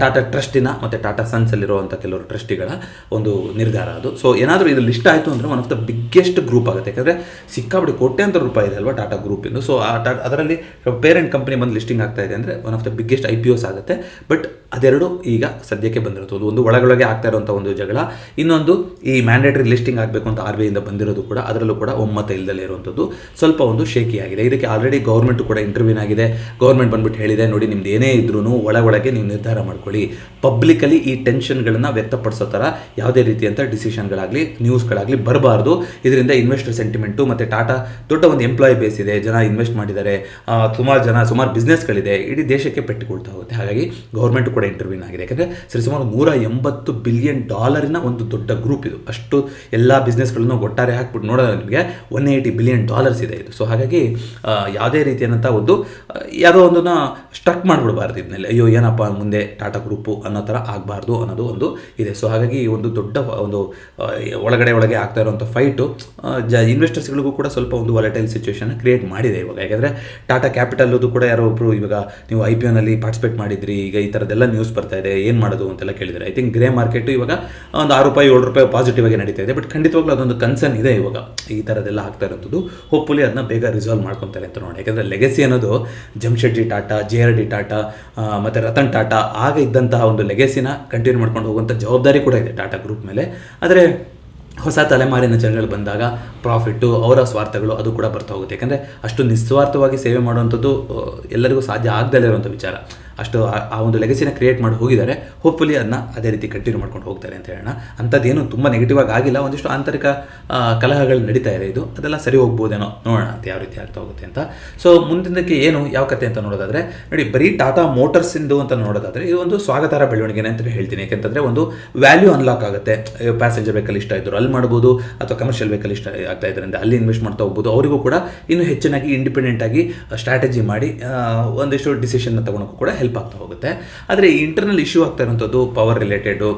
ಟಾಟಾ ಟ್ರಸ್ಟಿನ ಮತ್ತು ಟಾಟಾ ಸನ್ಸಲ್ಲಿರುವಂಥ ಕೆಲವರು ಟ್ರಸ್ಟಿಗಳ ಒಂದು ನಿರ್ಧಾರ ಅದು. ಸೊ ಏನಾದರೂ ಇದು ಲಿಸ್ಟ್ ಆಯಿತು ಅಂದರೆ one of the biggest group ಆಗುತ್ತೆ, ಯಾಕಂದರೆ ಸಿಕ್ಕಾಬಿಡಿ ಕೋಟ್ಯಾಂತರ ರೂಪಾಯಿ ಇದೆ ಅಲ್ವಾ ಟಾಟಾ ಗ್ರೂಪಿಂದು. ಸೊ ಅದರಲ್ಲಿ ಪೇರೆಂಟ್ ಕಂಪ್ನಿ ಬಂದು ಲಿಸ್ಟಿಂಗ್ ಆಗ್ತಾ ಇದೆ ಅಂದರೆ one of the biggest IPOs ಆಗುತ್ತೆ. ಬಟ್ ಅದೆರಡು ಈಗ ಸದ್ಯಕ್ಕೆ ಬಂದಿರೋದು, ಒಂದು ಒಳಗೊಳಗೆ ಆಗ್ತಾ ಇರುವಂಥ ಒಂದು ಜಗಳ, ಇನ್ನೊಂದು ಈ ಮ್ಯಾಂಡೇಟರಿ ಲಿಸ್ಟಿಂಗ್ ಆಗಬೇಕು ಅಂತ RBI ಇಂದ ಬಂದಿರೋದು ಕೂಡ, ಅದರಲ್ಲೂ ಕೂಡ ಒಮ್ಮತ ಇಲ್ಲದಲ್ಲೇ ಇರುವಂಥದ್ದು ಸ್ವಲ್ಪ ಒಂದು ಶೇಕಿ ಆಗಿದೆ. ಇದಕ್ಕೆ ಆಲ್ರೆಡಿ ಗೌರ್ಮೆಂಟ್ ಕೂಡ ಇಂಟರ್ವ್ಯೂನ್ ಆಗಿದೆ. ಗೌರ್ಮೆಂಟ್ ಬಂದ್ಬಿಟ್ಟು ಹೇಳಿದೆ, ನೋಡಿ ನಿಮ್ದು ಏನೇ ಇದ್ರೂ ಒಳಗೊಳಗೆ ನೀವು ನಿರ್ಧಾರ ಮಾಡ್ಕೊಳ್ಳಿ, ಪಬ್ಲಿಕಲಿ ಈ ಟೆನ್ಷನ್ಗಳನ್ನು ವ್ಯಕ್ತಪಡಿಸೋ ಥರ ಯಾವುದೇ ರೀತಿಯಂಥ ಡಿಸಿಷನ್ಗಳಾಗಲಿ ನ್ಯೂಸ್ಗಳಾಗಲಿ ಬರಬಾರ್ದು. ಇದರಿಂದ ಇನ್ವೆಸ್ಟರ್ ಸೆಂಟಿಮೆಂಟು ಮತ್ತು ಟಾಟಾ ದೊಡ್ಡ ಒಂದು ಎಂಪ್ಲಾಯ್ ಬೇಸ್ ಇದೆ, ಜನ ಇನ್ವೆಸ್ಟ್ ಮಾಡಿದ್ದಾರೆ, ಸುಮಾರು ಬಿಸ್ನೆಸ್ಗಳಿದೆ, ಇಡೀ ದೇಶಕ್ಕೆ ಪೆಟ್ಟಿಕೊಳ್ತಾ ಹೋಗುತ್ತೆ. ಹಾಗಾಗಿ ಗೌರ್ಮೆಂಟ್ ಕೂಡ ಇಂಟರ್ವ್ಯೂನ್ ಆಗಿದೆ. ಯಾಕಂದರೆ ಸರಿಸುಮಾರು $180 ಬಿಲಿಯನ್ ಒಂದು ದೊಡ್ಡ ಗ್ರೂಪ್ ಇದು. ಅಷ್ಟು ಎಲ್ಲ ಬಿಸ್ನೆಸ್ಗಳನ್ನು ಒಟ್ಟಾರೆ ಹಾಕ್ಬಿಟ್ಟು ನೋಡೋದು ನಿಮಗೆ $180 ಬಿಲಿಯನ್ ಇದೆ ಇದು. ಸೊ ಹಾಗಾಗಿ ಯಾವುದೇ ರೀತಿಯಾದಂಥ ಒಂದು ಯಾವುದೋ ಒಂದನ್ನು ಸ್ಟ್ರಕ್ ಮಾಡಿಬಿಡಬಾರ್ದು ಇದನ್ನೆಲ್ಲ, ಅಯ್ಯೋ ಏನಪ್ಪ ಮುಂದೆ ಟಾಟಾ ಗ್ರೂಪು ಅನ್ನೋ ಥರ ಆಗಬಾರ್ದು ಅನ್ನೋದು ಒಂದು ಇದೆ. ಸೊ ಹಾಗಾಗಿ ಒಂದು ದೊಡ್ಡ ಒಂದು ಒಳಗೆ ಆಗ್ತಾ ಇರುವಂಥ ಫೈಟು ಇನ್ವೆಸ್ಟರ್ಸ್ಗಳಿಗೂ ಕೂಡ ಸ್ವಲ್ಪ ಒಂದು ವಾಲಟೈಲ್ ಸಿಚುವೇಶನ್ ಕ್ರಿಯೇಟ್ ಮಾಡಿದೆ ಇವಾಗ. ಯಾಕಂದರೆ ಟಾಟಾ ಕ್ಯಾಪಿಟಲ್ದು ಕೂಡ ಯಾರೋ ಒಬ್ಬರು ಇವಾಗ ನೀವು IPOನಲ್ಲಿ ಪಾರ್ಟಿಸಿಪೇಟ್ ಮಾಡಿದ್ರಿ, ಈಗ ಈ ಥರದ್ದೆಲ್ಲ ನ್ಯೂಸ್ ಬರ್ತಾ ಇದೆ, ಏನು ಮಾಡೋದು ಅಂತೆಲ್ಲ ಕೇಳಿದರೆ, ಐ ಥಿಂಕ್ ಗ್ರೇ ಮಾರ್ಕೆಟು ಇವಾಗ ಒಂದು ₹6-7 ಪಾಸಿಟಿವ್ ಆಗಿ ನಡೀತಾ ಇದೆ. ಬಟ್ ಖಂಡಿತವಾಗ್ಲೂ ಅದೊಂದು ಕನ್ಸರ್ನ್ ಇದೆ ಇವಾಗ, ಈ ಥರದ್ದೆಲ್ಲ ಆಗ್ತಾ ಇರೋಂಥದ್ದು. ಹೋಪ್ಫುಲಿ ಅದನ್ನ ಬೇಗ ರಿಸಾಲ್ವ್ ಮಾಡ್ಕೊತಾರೆ ಅಂತ ನೋಡಿ. ಯಾಕಂದರೆ ಲೆಗೆಸಿ ಅನ್ನೋದು ಜಮ್ಶೆಡ್ಜಿ ಟಾಟಾ, JRD ಟಾಟಾ ಮತ್ತು ರತನ್ ಟಾಟಾ ಆಗ ಇದ್ದಂತಹ ಒಂದು ಲೆಗೆಸಿನ ಕಂಟಿನ್ಯೂ ಮಾಡ್ಕೊಂಡು ಹೋಗುವಂಥ ಜವಾಬ್ದಾರಿ ಕೂಡ ಇದೆ ಟಾಟಾ ಗ್ರೂಪ್ ಮೇಲೆ. ಆದರೆ ಹೊಸ ತಲೆಮಾರಿನ ಜನಗಳು ಬಂದಾಗ ಪ್ರಾಫಿಟ್ಟು, ಅವರ ಸ್ವಾರ್ಥಗಳು ಅದು ಕೂಡ ಬರ್ತಾ ಹೋಗುತ್ತೆ. ಯಾಕಂದರೆ ಅಷ್ಟು ನಿಸ್ವಾರ್ಥವಾಗಿ ಸೇವೆ ಮಾಡುವಂಥದ್ದು ಎಲ್ಲರಿಗೂ ಸಾಧ್ಯ ಆಗದಲ್ಲೇ ಇರುವಂಥ ವಿಚಾರ. ಅಷ್ಟು ಆ ಒಂದು ಲೆಗಸಿನ ಕ್ರಿಯೇಟ್ ಮಾಡಿ ಹೋಗಿದ್ದಾರೆ. ಹೋಪ್ಫುಲಿ ಅದನ್ನ ಅದೇ ರೀತಿ ಕಂಟಿನ್ಯೂ ಮಾಡ್ಕೊಂಡು ಹೋಗ್ತಾರೆ ಅಂತ ಹೇಳೋಣ. ಅಂಥದ್ದೇನು ತುಂಬ ನೆಗೆಟಿವ್ ಆಗಿ ಆಗಿಲ್ಲ, ಒಂದಿಷ್ಟು ಆಂತರಿಕ ಕಲಹಗಳು ನಡೀತಾ ಇದೆ, ಇದು ಅದೆಲ್ಲ ಸರಿ ಹೋಗ್ಬೋದೇನೋ, ನೋಡೋಣ ಅಂತ ಯಾವ ರೀತಿ ಆಗ್ತಾ ಹೋಗುತ್ತೆ ಅಂತ. ಸೊ ಮುಂದಿನಕ್ಕೆ ಏನು ಯಾವ ಕತೆ ಅಂತ ನೋಡೋದಾದರೆ ನೋಡಿ, ಬರೀ ಟಾಟಾ ಮೋಟರ್ಸಿಂದು ಅಂತ ನೋಡೋದಾದರೆ ಇದು ಒಂದು ಸ್ವಾಗತಾರ್ಹ ಬೆಳವಣಿಗೆನೆ ಅಂತಲೇ ಹೇಳ್ತೀನಿ. ಯಾಕೆಂತಂದರೆ ಒಂದು ವ್ಯಾಲ್ಯೂ ಅನ್ಲಾಕ್ ಆಗುತ್ತೆ. ಪ್ಯಾಸೆಂಜರ್ ವೆಹಿಕಲ್ ಇಷ್ಟ ಇದ್ದರು ಅಲ್ಲಿ ಮಾಡ್ಬೋದು, ಅಥವಾ ಕಮರ್ಷಿಯಲ್ ವೆಹಿಕಲ್ ಇಷ್ಟ ಆಗ್ತಾ ಇದ್ರಿಂದ ಅಲ್ಲಿ ಇನ್ವೆಸ್ಟ್ ಮಾಡ್ತಾ ಹೋಗ್ಬೋದು. ಅವರಿಗೂ ಕೂಡ ಇನ್ನೂ ಹೆಚ್ಚಿನಾಗಿ ಇಂಡಿಪೆಂಡೆಂಟ್ ಆಗಿ ಸ್ಟ್ರಾಟಜಿ ಮಾಡಿ ಒಂದಿಷ್ಟು ಡಿಸಿಷನ್ನ ತೊಗೊಳಕ್ಕೂ ಕೂಡ ಹೆಲ್ಪ್ ಆಗ್ತಾ ಹೋಗುತ್ತೆ. ಆದರೆ ಈ ಇಂಟರ್ನಲ್ ಇಶ್ಯೂ ಆಗ್ತಾ ಇರುವಂಥದ್ದು ಪವರ್ ರಿಲೇಟೆಡು,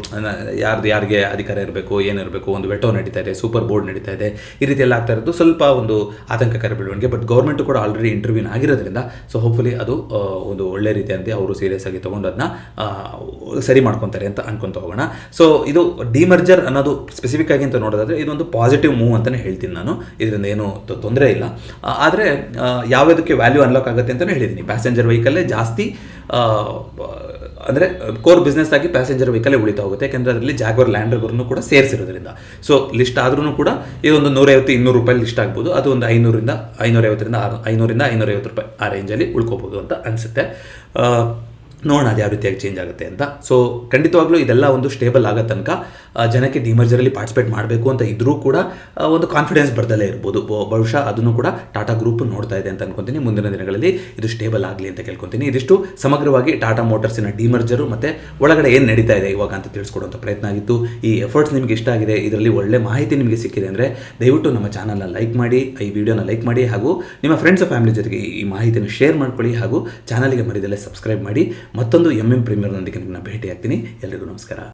ಯಾರಿಗೆ ಅಧಿಕಾರ ಇರಬೇಕು, ಏನಿರಬೇಕು, ಒಂದು ವೆಟೋ ನಡೀತಾ ಇದೆ, ಸೂಪರ್ ಬೋರ್ಡ್ ನಡೀತಾ ಇದೆ, ಈ ರೀತಿ ಎಲ್ಲ ಆಗ್ತಾ ಇರೋದು ಸ್ವಲ್ಪ ಒಂದು ಆತಂಕಕಾರಿ ಬೆಳವಣಿಗೆ. ಬಟ್ ಗೌರ್ಮೆಂಟ್ ಕೂಡ ಆಲ್ರೆಡಿ ಇಂಟರ್ವ್ಯೂನ್ ಆಗಿರೋದ್ರಿಂದ ಸೊ ಹೋಪ್ಫುಲಿ ಅದು ಒಂದು ಒಳ್ಳೆ ರೀತಿಯಂತೆ ಅವರು ಸೀರಿಯಸ್ ಆಗಿ ತೊಗೊಂಡು ಅದನ್ನ ಸರಿ ಮಾಡ್ಕೊತಾರೆ ಅಂತ ಅನ್ಕೊಂತ ಹೋಗೋಣ. ಸೊ ಇದು ಡಿಮರ್ಜರ್ ಅನ್ನೋದು ಸ್ಪೆಸಿಫಿಕ್ ಆಗಿ ಅಂತ ನೋಡೋದಾದರೆ ಇದೊಂದು ಪಾಸಿಟಿವ್ ಮೂವ್ ಅಂತಲೇ ಹೇಳ್ತೀನಿ ನಾನು. ಇದರಿಂದ ಏನು ತೊಂದರೆ ಇಲ್ಲ. ಆದರೆ ಯಾವುದಕ್ಕೆ ವ್ಯಾಲ್ಯೂ ಅನ್ಲಾಕ್ ಆಗುತ್ತೆ ಅಂತಲೇ ಹೇಳಿದ್ದೀನಿ. ಪ್ಯಾಸೆಂಜರ್ ವೆಹಿಕಲ್ಲೇ ಜಾಸ್ತಿ ಅಂದರೆ ಕೋರ್ ಬಿಸ್ನೆಸ್ ಆಗಿ ಪ್ಯಾಸೆಂಜರ್ ವೆಹಿಕಲ್ಲೇ ಉಳಿತಾ ಹೋಗುತ್ತೆ. ಯಾಕೆಂದರೆ ಅದರಲ್ಲಿ ಜಾಗ್ವರ್ ಲ್ಯಾಂಡ್ ರೋವರ್ನು ಕೂಡ ಸೇರಿಸಿರೋದ್ರಿಂದ. ಸೊ ಲಿಸ್ಟ್ ಆದ್ರೂ ಕೂಡ ಇದೊಂದು ₹150-200 ಲಿಸ್ಟ್ ಆಗ್ಬೋದು. ಅದು ಒಂದು ₹500-550 ಆ ರೇಂಜಲ್ಲಿ ಉಳ್ಕೋಬೋದು ಅಂತ ಅನಿಸುತ್ತೆ. ನೋಡೋಣ ಅದು ಯಾವ ರೀತಿಯಾಗಿ ಚೇಂಜ್ ಆಗುತ್ತೆ ಅಂತ. ಸೊ ಖಂಡಿತವಾಗ್ಲೂ ಇದೆಲ್ಲ ಒಂದು ಸ್ಟೇಬಲ್ ಆಗೋ ತನಕ ಜನಕ್ಕೆ ಡಿಮರ್ಜರಲ್ಲಿ ಪಾರ್ಟಿಸಿಪೇಟ್ ಮಾಡಬೇಕು ಅಂತ ಇದ್ರೂ ಕೂಡ ಒಂದು ಕಾನ್ಫಿಡೆನ್ಸ್ ಬರ್ದಲ್ಲೇ ಇರ್ಬೋದು. ಬಹುಶಃ ಅದನ್ನು ಕೂಡ ಟಾಟಾ ಗ್ರೂಪ್ ನೋಡ್ತಾ ಇದೆ ಅಂತ ಅನ್ಕೊತೀನಿ. ಮುಂದಿನ ದಿನಗಳಲ್ಲಿ ಇದು ಸ್ಟೇಬಲ್ ಆಗಲಿ ಅಂತ ಕೇಳ್ಕೊತೀನಿ. ಇದಿಷ್ಟು ಸಮಗ್ರವಾಗಿ ಟಾಟಾ ಮೋಟರ್ಸಿನ ಡಿಮರ್ಜರು ಮತ್ತು ಒಳಗಡೆ ಏನು ನಡೀತಾ ಇದೆ ಇವಾಗ ಅಂತ ತಿಳಿಸ್ಕೊಡುವಂಥ ಪ್ರಯತ್ನ ಆಗಿತ್ತು. ಈ ಎಫರ್ಟ್ಸ್ ನಿಮಗೆ ಇಷ್ಟ ಆಗಿದೆ, ಇದರಲ್ಲಿ ಒಳ್ಳೆ ಮಾಹಿತಿ ನಿಮಗೆ ಸಿಕ್ಕಿದೆ ಅಂದರೆ ದಯವಿಟ್ಟು ನಮ್ಮ ಚಾನಲ್ನ ಲೈಕ್ ಮಾಡಿ, ಈ ವಿಡಿಯೋನ ಲೈಕ್ ಮಾಡಿ, ಹಾಗೂ ನಿಮ್ಮ ಫ್ರೆಂಡ್ಸ್ ಫ್ಯಾಮಿಲಿ ಜೊತೆಗೆ ಈ ಮಾಹಿತಿಯನ್ನು ಶೇರ್ ಮಾಡ್ಕೊಳ್ಳಿ, ಹಾಗೂ ಚಾನಲ್ಗೆ ಮರಿದಲ್ಲೇ ಸಬ್ಸ್ಕ್ರೈಬ್ ಮಾಡಿ. ಮತ್ತೊಂದು MM ಪ್ರೀಮಿಯರ್ನೊಂದಿಗೆ ನಿಮ್ಮನ್ನ ಭೇಟಿ ಆಗ್ತೀನಿ. ಎಲ್ಲರಿಗೂ ನಮಸ್ಕಾರ.